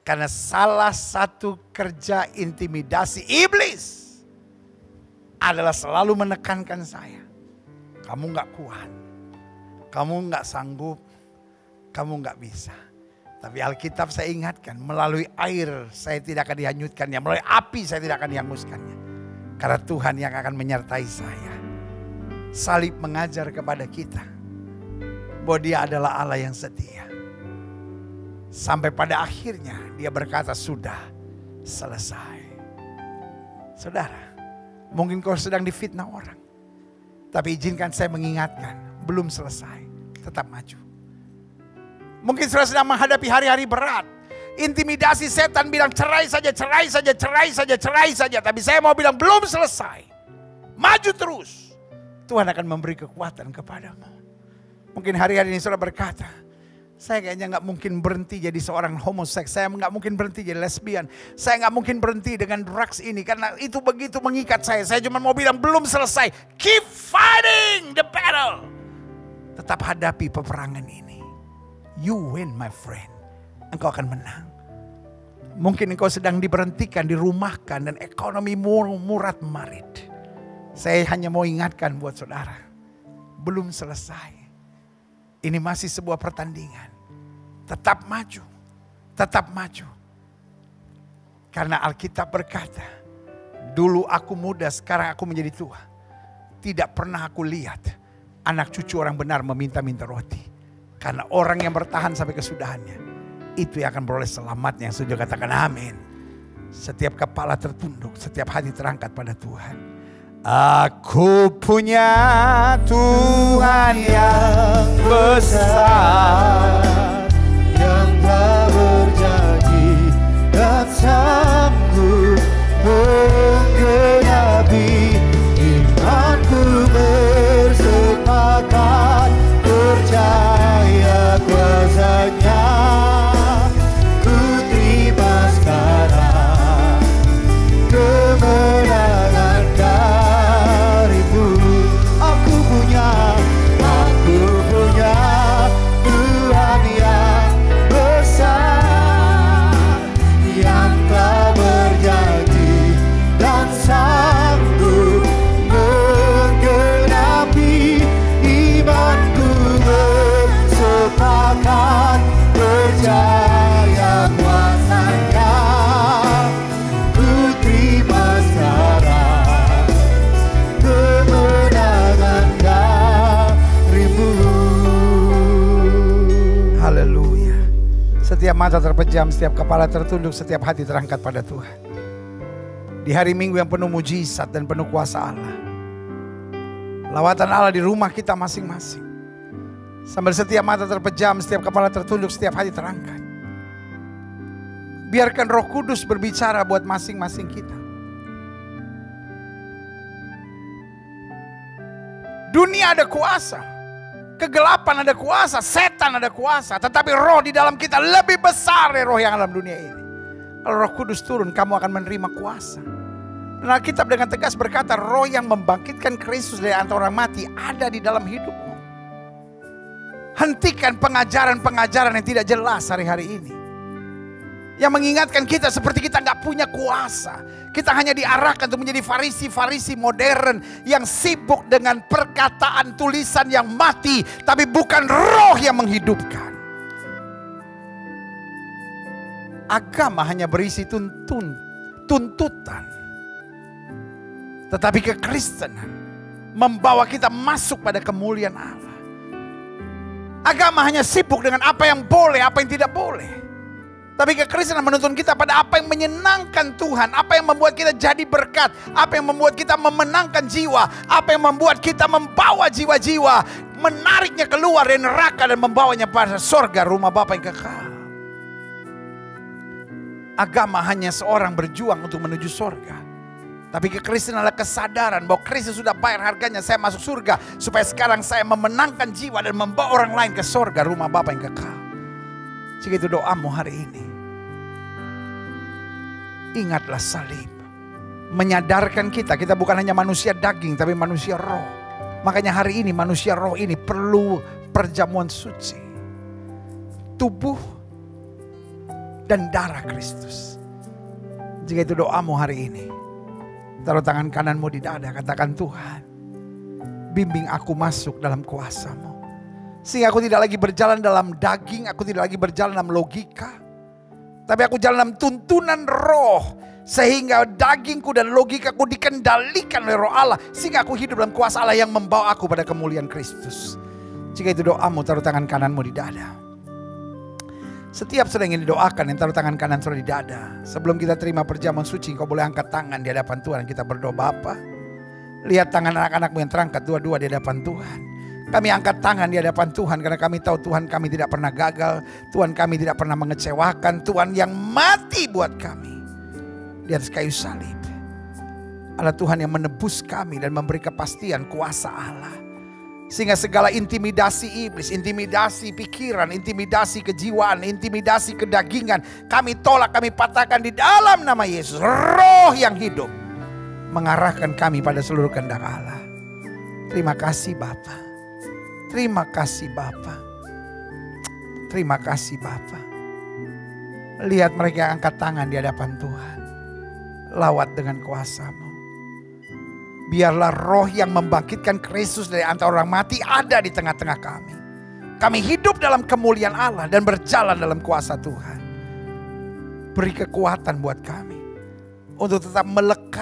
Karena salah satu kerja intimidasi iblis adalah selalu menekankan saya. Kamu gak kuat. Kamu gak sanggup. Kamu gak bisa. Tapi Alkitab saya ingatkan. Melalui air saya tidak akan dihanyutkannya. Melalui api saya tidak akan dihanguskannya. Karena Tuhan yang akan menyertai saya. Salib mengajar kepada kita. Bahwa dia adalah Allah yang setia. Sampai pada akhirnya dia berkata sudah selesai. Saudara. Mungkin kau sedang difitnah orang. Tapi izinkan saya mengingatkan. Belum selesai. Tetap maju. Mungkin saudara sedang menghadapi hari-hari berat. Intimidasi setan bilang cerai saja, cerai saja, cerai saja, cerai saja. Tapi saya mau bilang belum selesai. Maju terus. Tuhan akan memberi kekuatan kepadamu. Mungkin hari-hari ini saudara berkata, saya kayaknya gak mungkin berhenti jadi seorang homoseks. Saya gak mungkin berhenti jadi lesbian. Saya gak mungkin berhenti dengan drugs ini. Karena itu begitu mengikat saya. Saya cuma mau bilang belum selesai. Keep fighting the battle. Tetap hadapi peperangan ini. You win my friend. Engkau akan menang. Mungkin engkau sedang diberhentikan, dirumahkan. Dan ekonomi murat marit. Saya hanya mau ingatkan buat saudara. Belum selesai. Ini masih sebuah pertandingan. Tetap maju. Tetap maju. Karena Alkitab berkata, Dulu aku muda, sekarang aku menjadi tua. Tidak pernah aku lihat anak cucu orang benar meminta-minta roti. Karena orang yang bertahan sampai kesudahannya, itu yang akan beroleh selamatnya. Yang setuju katakan amin. Setiap kepala tertunduk, setiap hati terangkat pada Tuhan. Aku punya Tuhan yang besar, yang tak berjanji dan sanggup menggenapi imanku, bersepakat percaya kuasanya. Ku terima sekarang kemenangan darimu. Aku punya Tuhan yang besar, yang tak berjanji dan sanggup menggenapi imanku, bersepakat percaya kuasanya. Ku terima sekarang kemenangan darimu. haleluya. Setiap mata terpejam, setiap kepala tertunduk, setiap hati terangkat pada Tuhan. Di hari Minggu yang penuh mujizat dan penuh kuasa Allah. Lawatan Allah di rumah kita masing-masing. Sambil setiap mata terpejam, setiap kepala tertunduk, setiap hati terangkat. Biarkan Roh Kudus berbicara buat masing-masing kita. Dunia ada kuasa, kegelapan ada kuasa, setan ada kuasa. Tetapi roh di dalam kita lebih besar dari roh yang dalam dunia ini. Kalau Roh Kudus turun, kamu akan menerima kuasa. Dan Alkitab dengan tegas berkata, roh yang membangkitkan Kristus dari antara orang mati ada di dalam hidupmu. Hentikan pengajaran-pengajaran yang tidak jelas hari-hari ini. Yang mengingatkan kita seperti kita nggak punya kuasa. Kita hanya diarahkan untuk menjadi farisi-farisi modern yang sibuk dengan perkataan tulisan yang mati, tapi bukan roh yang menghidupkan. Agama hanya berisi tuntutan. Tetapi kekristenan membawa kita masuk pada kemuliaan Allah. Agama hanya sibuk dengan apa yang boleh, apa yang tidak boleh. Tapi kekristenan menuntun kita pada apa yang menyenangkan Tuhan, apa yang membuat kita jadi berkat, apa yang membuat kita memenangkan jiwa, apa yang membuat kita membawa jiwa-jiwa, menariknya keluar dari neraka dan membawanya pada surga, rumah Bapa yang kekal. Agama hanya seorang berjuang untuk menuju surga. Tapi kekristenan adalah kesadaran bahwa Kristus sudah bayar harganya, saya masuk surga, supaya sekarang saya memenangkan jiwa dan membawa orang lain ke surga, rumah Bapa yang kekal. Jika itu doamu hari ini, ingatlah salib. Menyadarkan kita bukan hanya manusia daging, tapi manusia roh. Makanya hari ini manusia roh ini perlu perjamuan suci. Tubuh dan darah Kristus. Jika itu doamu hari ini, taruh tangan kananmu di dada, katakan, Tuhan, bimbing aku masuk dalam kuasa-Mu. Sehingga aku tidak lagi berjalan dalam daging, aku tidak lagi berjalan dalam logika. Tapi aku jalan dalam tuntunan roh. Sehingga dagingku dan logikaku dikendalikan oleh roh Allah. Sehingga aku hidup dalam kuasa Allah yang membawa aku pada kemuliaan Kristus. Jika itu doamu, taruh tangan kananmu di dada. Setiap sedang ingin didoakan, yang taruh tangan kanan sudah di dada. Sebelum kita terima perjamuan suci, kau boleh angkat tangan di hadapan Tuhan. Kita berdoa, Bapa. Lihat tangan anak-anakmu yang terangkat dua-dua di hadapan Tuhan. Kami angkat tangan di hadapan Tuhan karena kami tahu Tuhan kami tidak pernah gagal. Tuhan kami tidak pernah mengecewakan. Tuhan yang mati buat kami di atas kayu salib adalah Tuhan yang menebus kami dan memberi kepastian kuasa Allah. Sehingga segala intimidasi iblis, intimidasi pikiran, intimidasi kejiwaan, intimidasi kedagingan, kami tolak, kami patahkan di dalam nama Yesus. Roh yang hidup mengarahkan kami pada seluruh kehendak Allah. Terima kasih Bapa. Terima kasih Bapa. Terima kasih Bapa. Lihat mereka yang angkat tangan di hadapan Tuhan. Lawat dengan kuasa-Mu. Biarlah roh yang membangkitkan Kristus dari antara orang mati ada di tengah-tengah kami. Kami hidup dalam kemuliaan Allah dan berjalan dalam kuasa Tuhan. Beri kekuatan buat kami untuk tetap melekat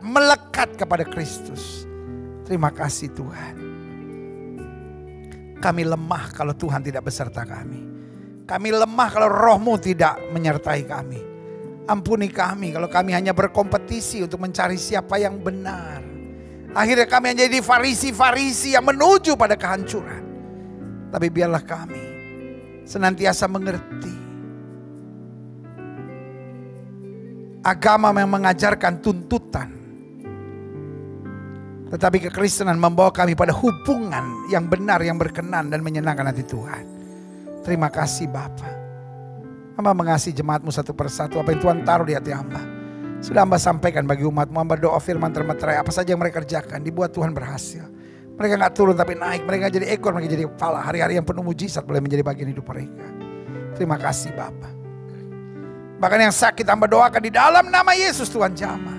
melekat kepada Kristus. Terima kasih Tuhan. Kami lemah kalau Tuhan tidak beserta kami. Kami lemah kalau Roh-Mu tidak menyertai kami. Ampuni kami kalau kami hanya berkompetisi untuk mencari siapa yang benar. Akhirnya kami menjadi farisi-farisi yang menuju pada kehancuran. Tapi biarlah kami senantiasa mengerti agama yang mengajarkan tuntutan. Tetapi kekristenan membawa kami pada hubungan yang benar, yang berkenan dan menyenangkan hati Tuhan. Terima kasih Bapa. Hamba mengasihi jemaat-Mu satu persatu. Apa yang Tuhan taruh di hati hamba sudah hamba sampaikan bagi umat-Mu. Hamba doa firman termeterai. Apa saja yang mereka kerjakan dibuat Tuhan berhasil. Mereka gak turun tapi naik. Mereka jadi ekor, mereka jadi kepala. Hari-hari yang penuh mujizat boleh menjadi bagian hidup mereka. Terima kasih Bapa. Bahkan yang sakit hamba doakan di dalam nama Yesus Tuhan jamah.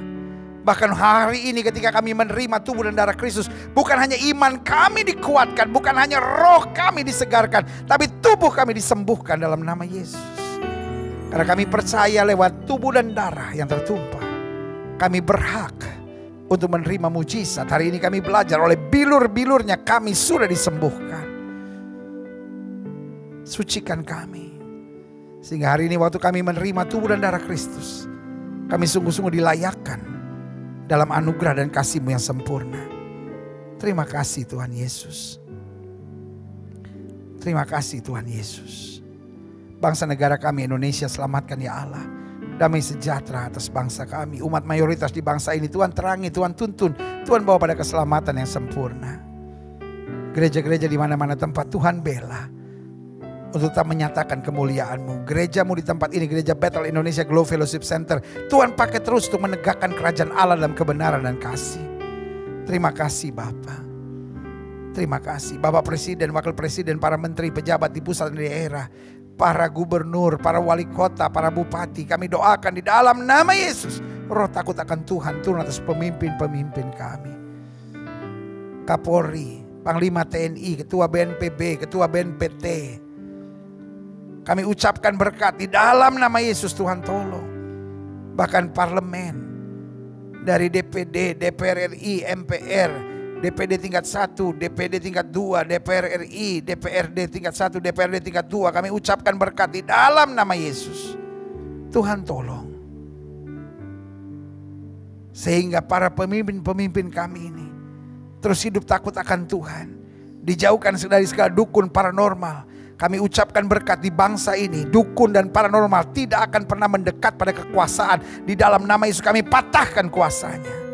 Bahkan hari ini ketika kami menerima tubuh dan darah Kristus, bukan hanya iman kami dikuatkan, bukan hanya roh kami disegarkan, tapi tubuh kami disembuhkan dalam nama Yesus. Karena kami percaya lewat tubuh dan darah yang tertumpah, kami berhak untuk menerima mujizat. Hari ini kami belajar oleh bilur-bilurnya kami sudah disembuhkan. Sucikan kami. Sehingga hari ini waktu kami menerima tubuh dan darah Kristus, kami sungguh-sungguh dilayakkan dalam anugerah dan kasih-Mu yang sempurna. Terima kasih Tuhan Yesus. Terima kasih Tuhan Yesus. Bangsa negara kami Indonesia selamatkan ya Allah. Damai sejahtera atas bangsa kami. Umat mayoritas di bangsa ini Tuhan terangi, Tuhan tuntun, Tuhan bawa pada keselamatan yang sempurna. Gereja-gereja di mana-mana tempat Tuhan bela untuk tetap menyatakan kemuliaan-Mu. Gereja-Mu di tempat ini, Gereja Bethel Indonesia Glow Fellowship Center, Tuhan pakai terus untuk menegakkan kerajaan Allah dalam kebenaran dan kasih. Terima kasih Bapa. Terima kasih Bapak Presiden, Wakil Presiden, para menteri, pejabat di pusat dan daerah, para gubernur, para wali kota, para bupati. Kami doakan di dalam nama Yesus, roh takut akan Tuhan turun atas pemimpin-pemimpin kami. Kapolri, Panglima TNI, Ketua BNPB, Ketua BNPT. Kami ucapkan berkat di dalam nama Yesus, Tuhan tolong. Bahkan parlemen, dari DPD, DPR RI, MPR, DPD tingkat 1, DPD tingkat 2, DPR RI, DPRD tingkat 1, DPRD tingkat 2. Kami ucapkan berkat di dalam nama Yesus. Tuhan tolong. Sehingga para pemimpin-pemimpin kami ini terus hidup takut akan Tuhan. Dijauhkan dari segala dukun paranormal. Kami ucapkan berkat di bangsa ini. Dukun dan paranormal tidak akan pernah mendekat pada kekuasaan. Di dalam nama Yesus kami patahkan kuasanya.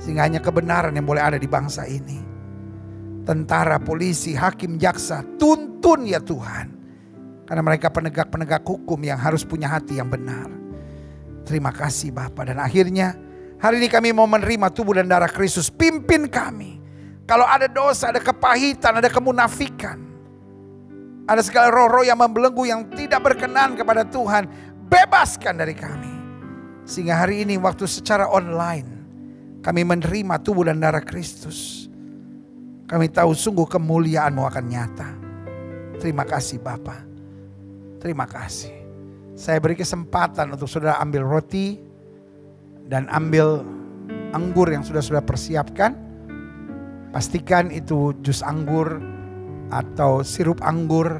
Sehingga hanya kebenaran yang boleh ada di bangsa ini. Tentara, polisi, hakim, jaksa, tuntun ya Tuhan. Karena mereka penegak-penegak hukum yang harus punya hati yang benar. Terima kasih Bapa. Dan akhirnya hari ini kami mau menerima tubuh dan darah Kristus. Pimpin kami. Kalau ada dosa, ada kepahitan, ada kemunafikan, ada segala roh-roh yang membelenggu yang tidak berkenan kepada Tuhan, bebaskan dari kami. Sehingga hari ini waktu secara online kami menerima tubuh dan darah Kristus, kami tahu sungguh kemuliaan-Mu akan nyata. Terima kasih Bapa. Terima kasih. Saya beri kesempatan untuk saudara ambil roti dan ambil anggur yang sudah persiapkan. Pastikan itu jus anggur atau sirup anggur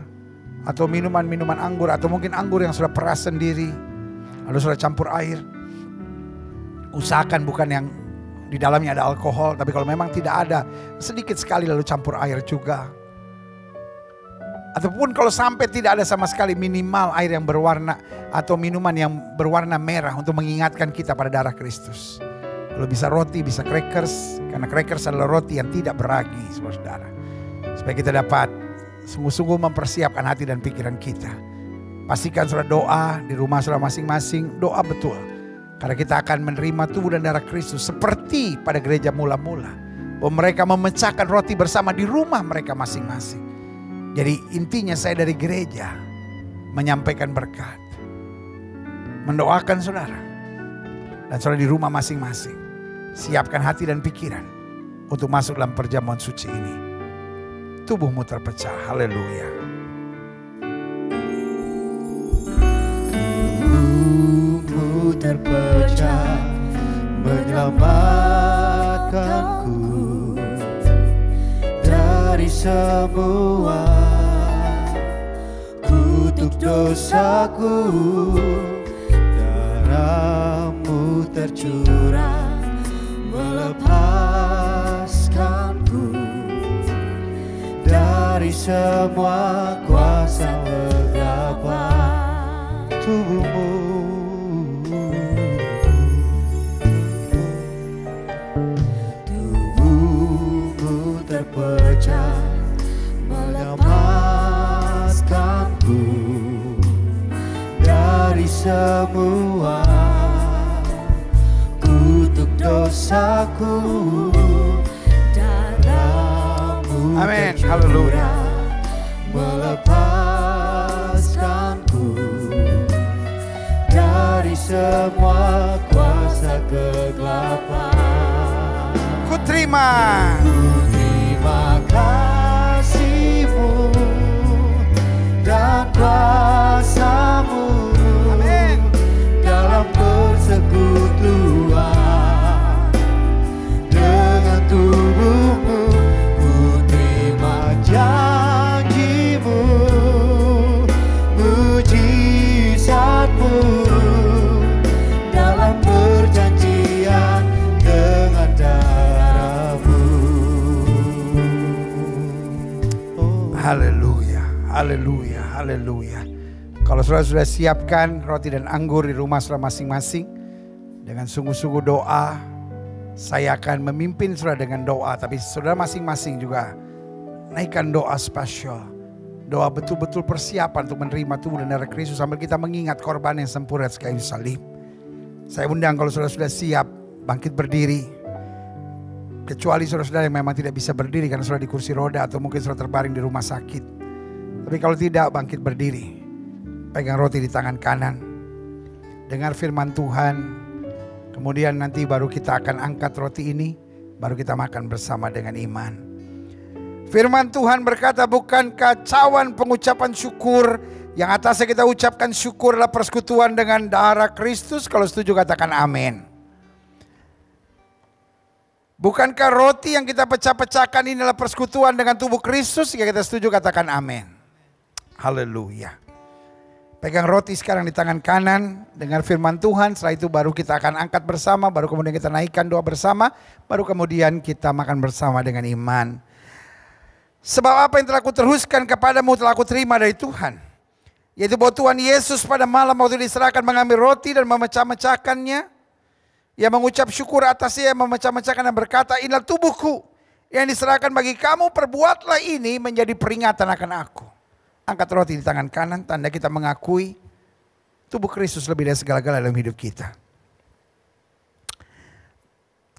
atau minuman-minuman anggur atau mungkin anggur yang sudah peras sendiri lalu sudah campur air. Usahakan bukan yang di dalamnya ada alkohol, tapi kalau memang tidak ada, sedikit sekali lalu campur air juga. Ataupun kalau sampai tidak ada sama sekali, minimal air yang berwarna atau minuman yang berwarna merah untuk mengingatkan kita pada darah Kristus. Kalau bisa roti, bisa crackers, karena crackers adalah roti yang tidak beragi, saudara. Supaya kita dapat sungguh-sungguh mempersiapkan hati dan pikiran kita. Pastikan saudara doa di rumah saudara masing-masing, doa betul. Karena kita akan menerima tubuh dan darah Kristus seperti pada gereja mula-mula. Bahwa mereka memecahkan roti bersama di rumah mereka masing-masing. Jadi intinya saya dari gereja menyampaikan berkat, mendoakan saudara. Dan saudara di rumah masing-masing siapkan hati dan pikiran untuk masuk dalam perjamuan suci ini. Tubuhmu terpecah, haleluya. Tubuhmu terpecah selamatkanku dari semua kutuk dosaku. Darah-Mu tercurah melepaskanku dari semua kuasa kegelapan. Tubuh-Mu terpecah melepaskanku dari semua kutuk dosaku. Darah-Mu Amin. Haleluya. melepaskanku dari semua kuasa kegelapan. Ku terima. Terima kasih-Mu dan kuasa-Mu dalam persekutuan dengan tubuh-Mu. Ku terima janji-Mu, mujizat-Mu dalam perjanjian dengan darah-Mu. Haleluya, haleluya, haleluya. Kalau saudara sudah siapkan roti dan anggur di rumah saudara masing-masing, dengan sungguh-sungguh doa, saya akan memimpin saudara dengan doa. Tapi saudara masing-masing juga naikkan doa spesial. Doa betul-betul persiapan untuk menerima tubuh dan darah Kristus sambil kita mengingat korban yang sempurna di kayu salib. Saya undang kalau saudara sudah siap, bangkit berdiri. Kecuali saudara-saudara yang memang tidak bisa berdiri karena saudara di kursi roda atau mungkin saudara terbaring di rumah sakit. Tapi kalau tidak, bangkit berdiri. Pegang roti di tangan kanan. Dengar firman Tuhan. Kemudian nanti baru kita akan angkat roti ini. Baru kita makan bersama dengan iman. Firman Tuhan berkata, bukankah cawan pengucapan syukur yang atasnya kita ucapkan syukur adalah persekutuan dengan darah Kristus? Kalau setuju katakan amin. Bukankah roti yang kita pecah-pecahkan ini adalah persekutuan dengan tubuh Kristus? Jika kita setuju katakan amin. Haleluya. Pegang roti sekarang di tangan kanan, dengar firman Tuhan. Setelah itu baru kita akan angkat bersama, baru kemudian kita naikkan doa bersama, baru kemudian kita makan bersama dengan iman. Sebab apa yang telah kuteruskan kepadamu telah kuterima dari Tuhan, yaitu bahwa Tuhan Yesus pada malam waktu diserahkan mengambil roti dan memecah-mecahkannya. Ia mengucap syukur atasnya, memecah-mecahkan dan berkata, inilah tubuhku yang diserahkan bagi kamu, perbuatlah ini menjadi peringatan akan aku. Angkat roti di tangan kanan, tanda kita mengakui tubuh Kristus lebih dari segala-galanya dalam hidup kita.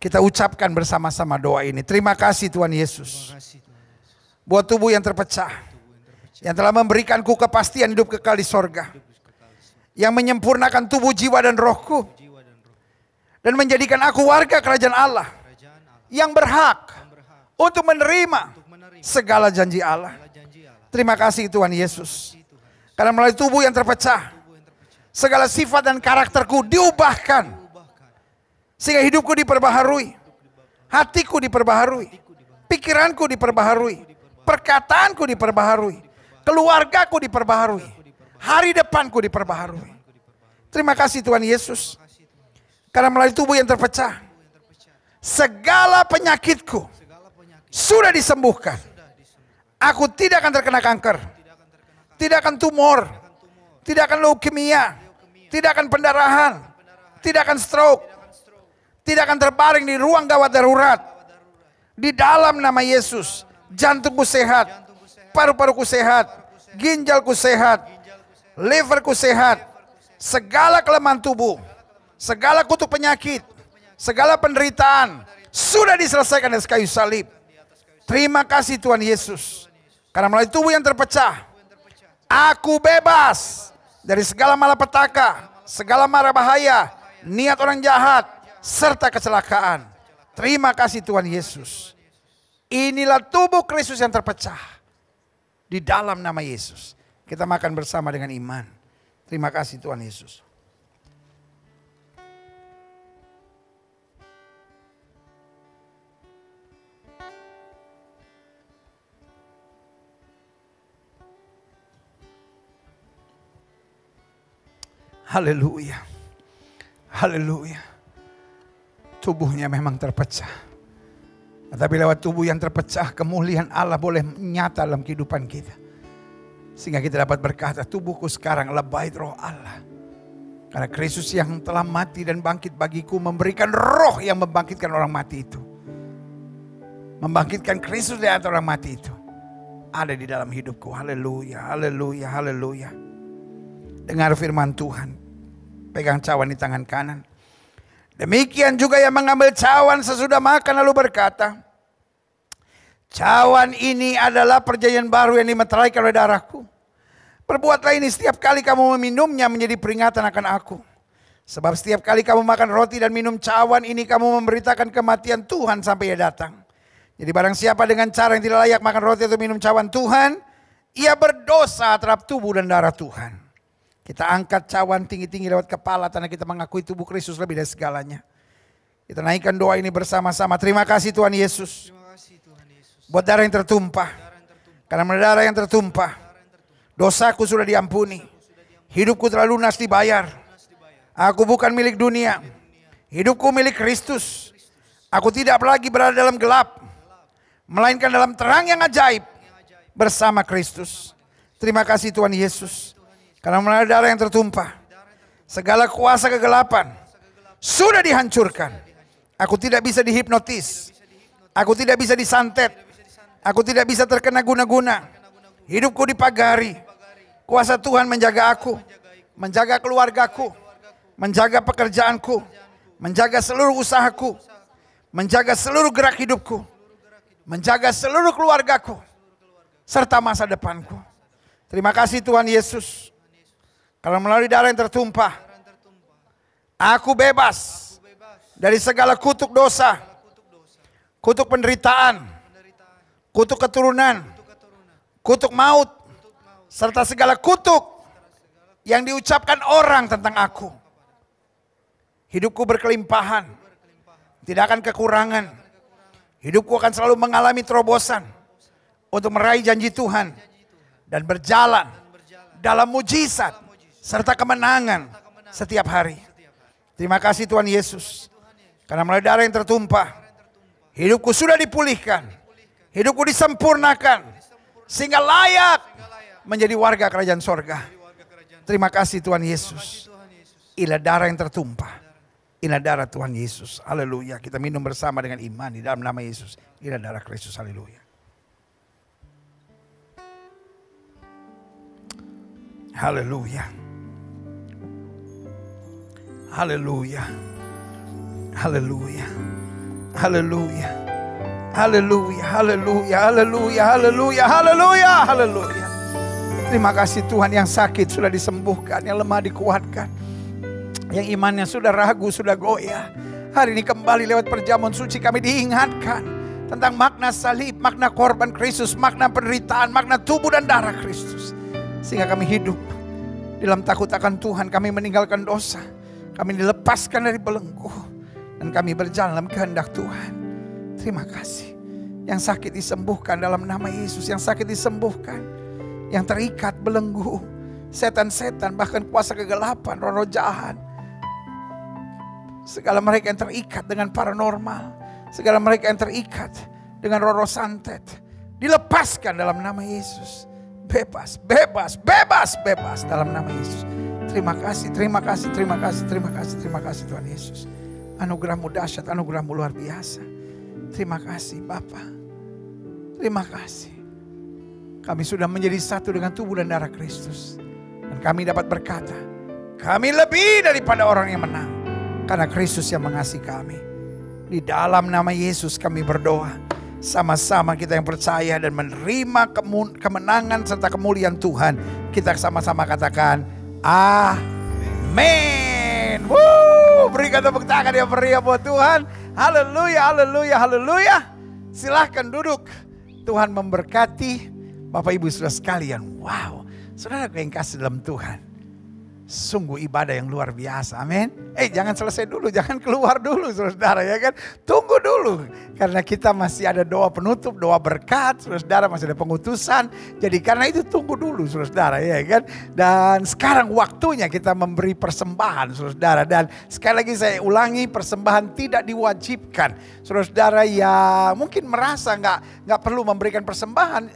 Kita ucapkan bersama-sama doa ini. Terima kasih Tuhan Yesus buat tubuh yang terpecah, yang telah memberikanku kepastian hidup kekal di sorga, yang menyempurnakan tubuh, jiwa dan rohku, dan menjadikan aku warga kerajaan Allah yang berhak untuk menerima segala janji Allah. Terima kasih Tuhan Yesus. Karena melalui tubuh yang terpecah, segala sifat dan karakterku diubahkan. Sehingga hidupku diperbaharui, hatiku diperbaharui, pikiranku diperbaharui, perkataanku diperbaharui, keluargaku diperbaharui, hari depanku diperbaharui. Terima kasih Tuhan Yesus. Karena melalui tubuh yang terpecah, segala penyakitku sudah disembuhkan. Aku tidak akan terkena kanker, tidak akan tumor, tidak akan leukemia, tidak akan pendarahan, tidak akan stroke, tidak akan terbaring di ruang gawat darurat. Di dalam nama Yesus, jantungku sehat, paru-paruku sehat, ginjalku sehat, liverku sehat, segala kelemahan tubuh, segala kutuk penyakit, segala penderitaan sudah diselesaikan dari kayu salib. Terima kasih Tuhan Yesus. Karena melalui tubuh yang terpecah, aku bebas dari segala malapetaka, segala mara bahaya, niat orang jahat, serta kecelakaan. Terima kasih Tuhan Yesus. Inilah tubuh Kristus yang terpecah. Di dalam nama Yesus. Kita makan bersama dengan iman. Terima kasih Tuhan Yesus. Haleluya. Haleluya. Tubuhnya memang terpecah. Tetapi lewat tubuh yang terpecah, kemuliaan Allah boleh nyata dalam kehidupan kita. Sehingga kita dapat berkata, tubuhku sekarang adalah bait roh Allah. Karena Kristus yang telah mati dan bangkit bagiku memberikan roh yang membangkitkan orang mati itu. Membangkitkan Kristus dari antara orang mati itu. Ada di dalam hidupku. Haleluya, haleluya, haleluya. Dengar firman Tuhan. Pegang cawan di tangan kanan. Demikian juga yang mengambil cawan sesudah makan lalu berkata, cawan ini adalah perjanjian baru yang dimeteraikan oleh darahku. Perbuatlah ini setiap kali kamu meminumnya menjadi peringatan akan aku. Sebab setiap kali kamu makan roti dan minum cawan ini kamu memberitakan kematian Tuhan sampai ia datang. Jadi barang siapa dengan cara yang tidak layak makan roti atau minum cawan Tuhan, ia berdosa terhadap tubuh dan darah Tuhan. Kita angkat cawan tinggi-tinggi lewat kepala karena kita mengakui tubuh Kristus lebih dari segalanya. Kita naikkan doa ini bersama-sama. Terima kasih Tuhan Yesus. Buat darah yang tertumpah. Karena darah yang tertumpah, dosaku sudah diampuni. Hidupku telah lunas dibayar. Aku bukan milik dunia. Hidupku milik Kristus. Aku tidak lagi berada dalam gelap, melainkan dalam terang yang ajaib bersama Kristus. Terima kasih Tuhan Yesus. Karena melalui darah yang tertumpah, segala kuasa kegelapan sudah dihancurkan. Aku tidak bisa dihipnotis. Aku tidak bisa disantet. Aku tidak bisa terkena guna-guna. Hidupku dipagari. Kuasa Tuhan menjaga aku, menjaga keluargaku, menjaga pekerjaanku, menjaga seluruh usahaku, menjaga seluruh gerak hidupku, menjaga seluruh keluargaku, serta masa depanku. Terima kasih Tuhan Yesus. Karena melalui darah yang tertumpah, aku bebas dari segala kutuk dosa, kutuk penderitaan, kutuk keturunan, kutuk maut, serta segala kutuk yang diucapkan orang tentang aku. Hidupku berkelimpahan, tidak akan kekurangan. Hidupku akan selalu mengalami terobosan untuk meraih janji Tuhan dan berjalan dalam mujizat serta kemenangan setiap hari. Terima kasih Tuhan Yesus. Karena melalui darah yang tertumpah, hidupku sudah dipulihkan. Hidupku disempurnakan. Sehingga layak menjadi warga kerajaan sorga. Terima kasih Tuhan Yesus. Inilah darah yang tertumpah. Inilah darah Tuhan Yesus. Haleluya. Kita minum bersama dengan iman di dalam nama Yesus. Inilah darah Kristus. Haleluya. Haleluya. Haleluya. Haleluya. Haleluya. Haleluya. Haleluya. Haleluya. Haleluya. Haleluya. Haleluya. Terima kasih Tuhan, yang sakit sudah disembuhkan, yang lemah dikuatkan, yang imannya sudah ragu, sudah goyah. Hari ini kembali lewat perjamuan suci kami diingatkan tentang makna salib, makna korban Kristus, makna penderitaan, makna tubuh dan darah Kristus. Sehingga kami hidup dalam takut akan Tuhan, kami meninggalkan dosa. Kami dilepaskan dari belenggu dan kami berjalan dalam kehendak Tuhan. Terima kasih. Yang sakit disembuhkan dalam nama Yesus. Yang sakit disembuhkan. Yang terikat belenggu, setan-setan, bahkan kuasa kegelapan, roh-roh jahat. Segala mereka yang terikat dengan paranormal. Segala mereka yang terikat dengan roh-roh santet. Dilepaskan dalam nama Yesus. Bebas, bebas, bebas, bebas dalam nama Yesus. Terima kasih, terima kasih, terima kasih, terima kasih, terima kasih Tuhan Yesus. Anugerah-Mu dahsyat, anugerah-Mu luar biasa. Terima kasih Bapa. Terima kasih. Kami sudah menjadi satu dengan tubuh dan darah Kristus. Dan kami dapat berkata, kami lebih daripada orang yang menang. Karena Kristus yang mengasihi kami. Di dalam nama Yesus kami berdoa. Sama-sama kita yang percaya dan menerima kemenangan serta kemuliaan Tuhan. Kita sama-sama katakan, amin. Berikan tepuk tangan yang meriah buat Tuhan. Haleluya, haleluya, haleluya. Silahkan duduk. Tuhan memberkati Bapak Ibu Saudara sekalian. Wow, saudara yang kasih dalam Tuhan. Sungguh ibadah yang luar biasa, amin. Jangan selesai dulu, jangan keluar dulu saudara ya kan. Tunggu dulu, karena kita masih ada doa penutup, doa berkat, saudara, masih ada pengutusan. Jadi karena itu tunggu dulu saudara ya kan. Dan sekarang waktunya kita memberi persembahan saudara. Dan sekali lagi saya ulangi, persembahan tidak diwajibkan. Saudara yang mungkin merasa nggak perlu memberikan persembahan,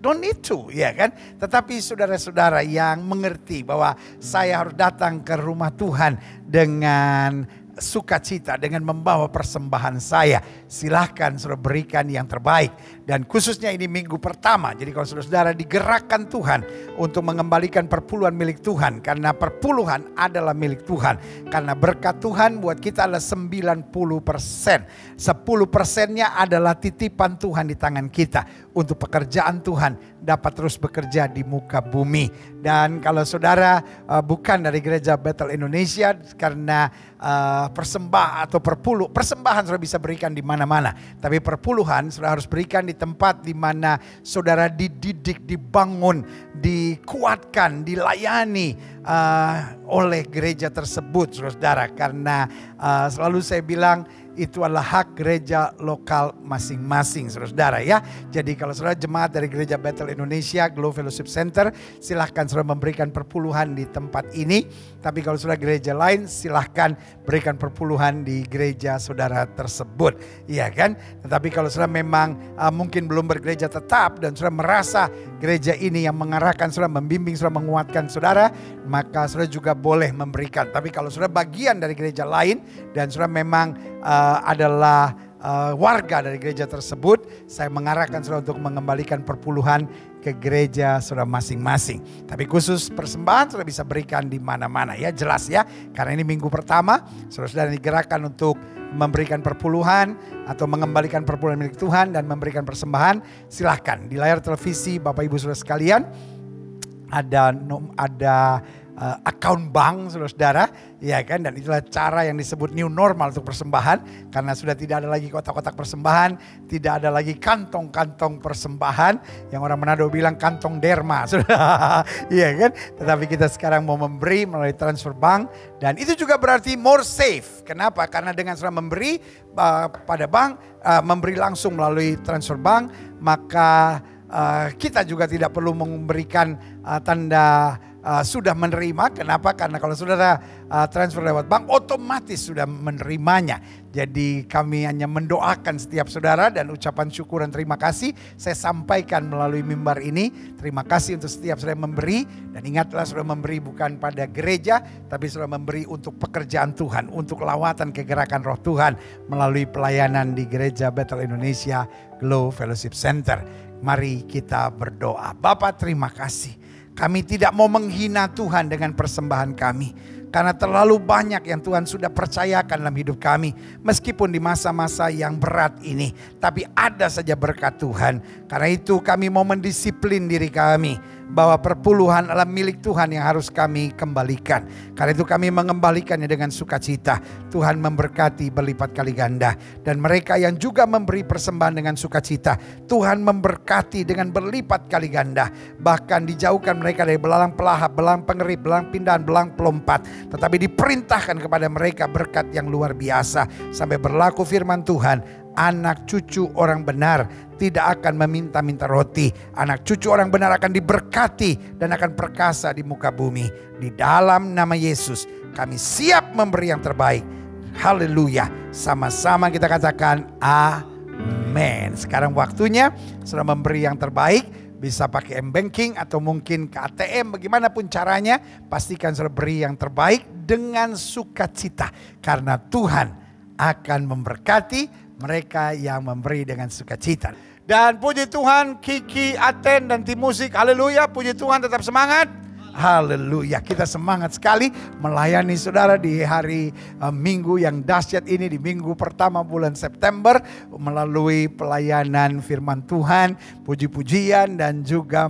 don't need to, ya kan? Tetapi saudara-saudara yang mengerti bahwa saya harus datang ke rumah Tuhan dengan sukacita, dengan membawa persembahan saya, silahkan saudara berikan yang terbaik. Dan khususnya ini minggu pertama, jadi kalau saudara digerakkan Tuhan untuk mengembalikan perpuluhan milik Tuhan, karena perpuluhan adalah milik Tuhan, karena berkat Tuhan buat kita adalah 90%, 10%-nya adalah titipan Tuhan di tangan kita untuk pekerjaan Tuhan dapat terus bekerja di muka bumi. Dan kalau saudara bukan dari Gereja Bethel Indonesia, karena persembahan atau persembahan saudara bisa berikan di mana-mana, tapi perpuluhan saudara harus berikan di tempat di mana saudara dididik, dibangun, dikuatkan, dilayani oleh gereja tersebut saudara. Karena selalu saya bilang itu adalah hak gereja lokal masing-masing saudara ya. Jadi kalau saudara jemaat dari Gereja Bethel Indonesia Glow Fellowship Center, silahkan saudara memberikan perpuluhan di tempat ini. Tapi kalau saudara gereja lain, silahkan berikan perpuluhan di gereja saudara tersebut, iya kan. Tetapi kalau saudara memang mungkin belum bergereja tetap dan saudara merasa gereja ini yang mengarahkan saudara, membimbing saudara, menguatkan saudara, maka saudara juga boleh memberikan. Tapi kalau saudara bagian dari gereja lain dan saudara memang adalah warga dari gereja tersebut, saya mengarahkan saudara untuk mengembalikan perpuluhan ke gereja saudara masing-masing. Tapi khusus persembahan saudara bisa berikan di mana-mana ya, jelas ya. Karena ini minggu pertama, saudara digerakkan untuk memberikan perpuluhan atau mengembalikan perpuluhan milik Tuhan dan memberikan persembahan. Silahkan di layar televisi Bapak Ibu saudara sekalian ada account bank saudara, ya kan, dan itulah cara yang disebut new normal untuk persembahan, karena sudah tidak ada lagi kotak-kotak persembahan, tidak ada lagi kantong-kantong persembahan yang orang Manado bilang kantong derma, iya kan, tetapi kita sekarang mau memberi melalui transfer bank, dan itu juga berarti more safe. Kenapa? Karena dengan sudah memberi pada bank, memberi langsung melalui transfer bank, maka kita juga tidak perlu memberikan tanda sudah menerima. Kenapa? Karena kalau saudara transfer lewat bank, otomatis sudah menerimanya. Jadi kami hanya mendoakan setiap saudara dan ucapan syukur dan terima kasih saya sampaikan melalui mimbar ini. Terima kasih untuk setiap saudara yang memberi, dan ingatlah saudara memberi bukan pada gereja, tapi saudara memberi untuk pekerjaan Tuhan, untuk lawatan kegerakan Roh Tuhan melalui pelayanan di Gereja Bethel Indonesia Glow Fellowship Center. Mari kita berdoa. Bapa, terima kasih. Kami tidak mau menghina Tuhan dengan persembahan kami, karena terlalu banyak yang Tuhan sudah percayakan dalam hidup kami. Meskipun di masa-masa yang berat ini, tapi ada saja berkat Tuhan. Karena itu kami mau mendisiplin diri kami bahwa perpuluhan adalah milik Tuhan yang harus kami kembalikan. Karena itu kami mengembalikannya dengan sukacita. Tuhan memberkati berlipat kali ganda. Dan mereka yang juga memberi persembahan dengan sukacita, Tuhan memberkati dengan berlipat kali ganda. Bahkan dijauhkan mereka dari belalang pelahap, belalang pengerip, belalang pindahan, belalang pelompat. Tetapi diperintahkan kepada mereka berkat yang luar biasa. Sampai berlaku firman Tuhan, anak cucu orang benar tidak akan meminta-minta roti. Anak cucu orang benar akan diberkati dan akan perkasa di muka bumi. Di dalam nama Yesus kami siap memberi yang terbaik. Haleluya. Sama-sama kita katakan amin. Sekarang waktunya sudah memberi yang terbaik. Bisa pakai M-Banking atau mungkin ke ATM, bagaimanapun caranya, pastikan sudah beri yang terbaik dengan sukacita. Karena Tuhan akan memberkati mereka yang memberi dengan sukacita. Dan puji Tuhan, Kiki, Aten, dan tim musik, haleluya, puji Tuhan, tetap semangat. Haleluya, kita semangat sekali melayani saudara di hari minggu yang dahsyat ini, di minggu pertama bulan September, melalui pelayanan firman Tuhan, puji-pujian, dan juga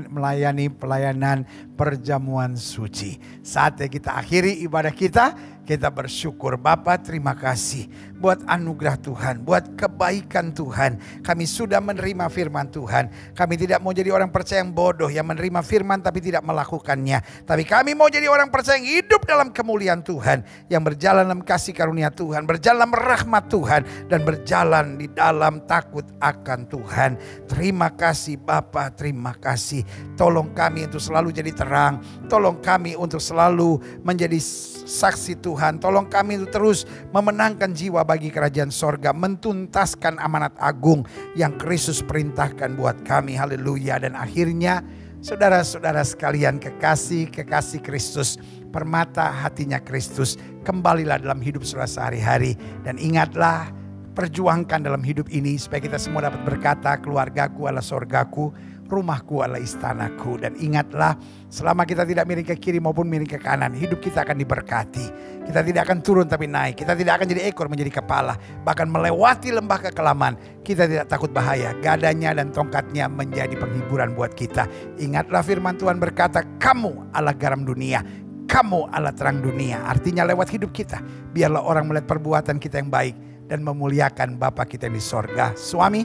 melayani pelayanan perjamuan suci. Saatnya kita akhiri ibadah kita. Kita bersyukur Bapa, terima kasih buat anugerah Tuhan, buat kebaikan Tuhan. Kami sudah menerima firman Tuhan. Kami tidak mau jadi orang percaya yang bodoh, yang menerima firman tapi tidak melakukannya. Tapi kami mau jadi orang percaya yang hidup dalam kemuliaan Tuhan, yang berjalan dalam kasih karunia Tuhan, berjalan dalam rahmat Tuhan, dan berjalan di dalam takut akan Tuhan. Terima kasih Bapa, terima kasih. Tolong kami untuk selalu jadi terang. Tolong kami untuk selalu menjadi saksi Tuhan. Tolong kami untuk terus memenangkan jiwa bagi kerajaan sorga, mentuntaskan amanat agung yang Kristus perintahkan buat kami. Haleluya. Dan akhirnya saudara-saudara sekalian, kekasih Kristus, permata hatinya Kristus, kembalilah dalam hidup saudara sehari-hari. Dan ingatlah, perjuangkan dalam hidup ini supaya kita semua dapat berkata, keluargaku adalah sorgaku, rumahku adalah istanaku. Dan ingatlah, selama kita tidak miring ke kiri maupun miring ke kanan, hidup kita akan diberkati. Kita tidak akan turun tapi naik. Kita tidak akan jadi ekor menjadi kepala. Bahkan melewati lembah kekelaman, kita tidak takut bahaya. Gadanya dan tongkatnya menjadi penghiburan buat kita. Ingatlah firman Tuhan berkata, kamu adalah garam dunia, kamu adalah terang dunia. Artinya lewat hidup kita, biarlah orang melihat perbuatan kita yang baik dan memuliakan Bapa kita yang di sorga. Suami,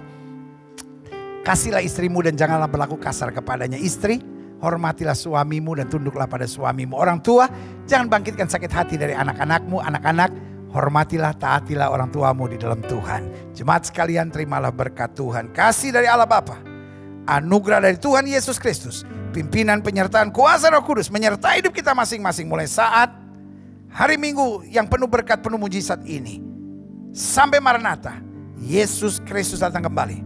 kasihlah istrimu dan janganlah berlaku kasar kepadanya. Istri, hormatilah suamimu dan tunduklah pada suamimu. Orang tua, jangan bangkitkan sakit hati dari anak-anakmu. Anak-anak, hormatilah, taatilah orang tuamu di dalam Tuhan. Jemaat sekalian, terimalah berkat Tuhan, kasih dari Allah Bapa, anugerah dari Tuhan Yesus Kristus, pimpinan penyertaan kuasa Roh Kudus menyertai hidup kita masing-masing mulai saat hari Minggu yang penuh berkat, penuh mujizat ini, sampai Maranatha, Yesus Kristus datang kembali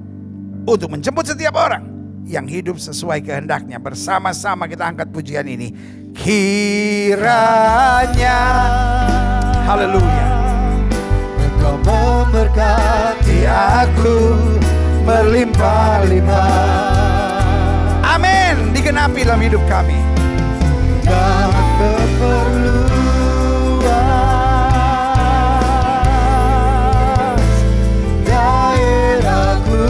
untuk menjemput setiap orang yang hidup sesuai kehendaknya. Bersama-sama kita angkat pujian ini. Kiranya, haleluya, Engkau memberkati aku berlimpah-limpah. amin, digenapi dalam hidup kami. Dan memperluas daerahku.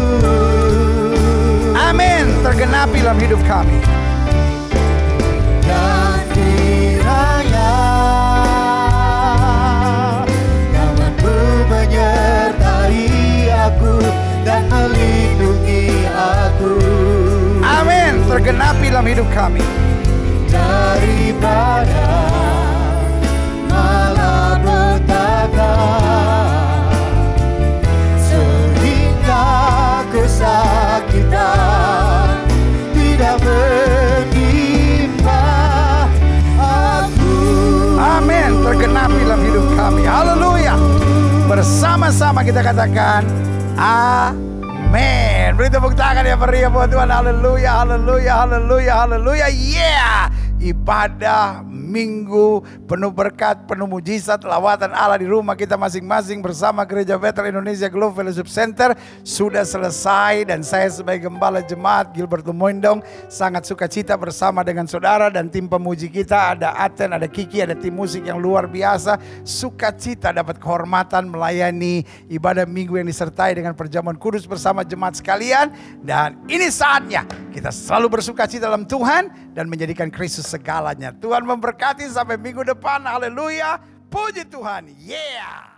Amin, tergenapi dalam hidup kami. Dan kiranya kawanmu menyertai aku dan melindungi aku. Amin, tergenapi dalam hidup kami. Daripada malapetaka sehingga kesakitan tidak menimpa aku. Amin, tergenapi dalam hidup kami. Haleluya. Bersama-sama kita katakan amin. Beri tepuk tangan yang meriah buat Tuhan. Haleluya, haleluya, haleluya, haleluya. Yeah. Ibadah Minggu penuh berkat, penuh mujizat, lawatan Allah di rumah kita masing-masing bersama Gereja Bethel Indonesia Global Fellowship Center sudah selesai. Dan saya sebagai Gembala Jemaat Gilbert Lumoindong sangat sukacita bersama dengan saudara dan tim pemuji kita. Ada Aten, ada Kiki, ada tim musik yang luar biasa. Sukacita dapat kehormatan melayani ibadah Minggu yang disertai dengan perjamuan kudus bersama jemaat sekalian. Dan ini saatnya kita selalu bersukacita dalam Tuhan dan menjadikan Kristus segalanya. Tuhan memberkati sampai minggu depan. Haleluya. Puji Tuhan. Yeah.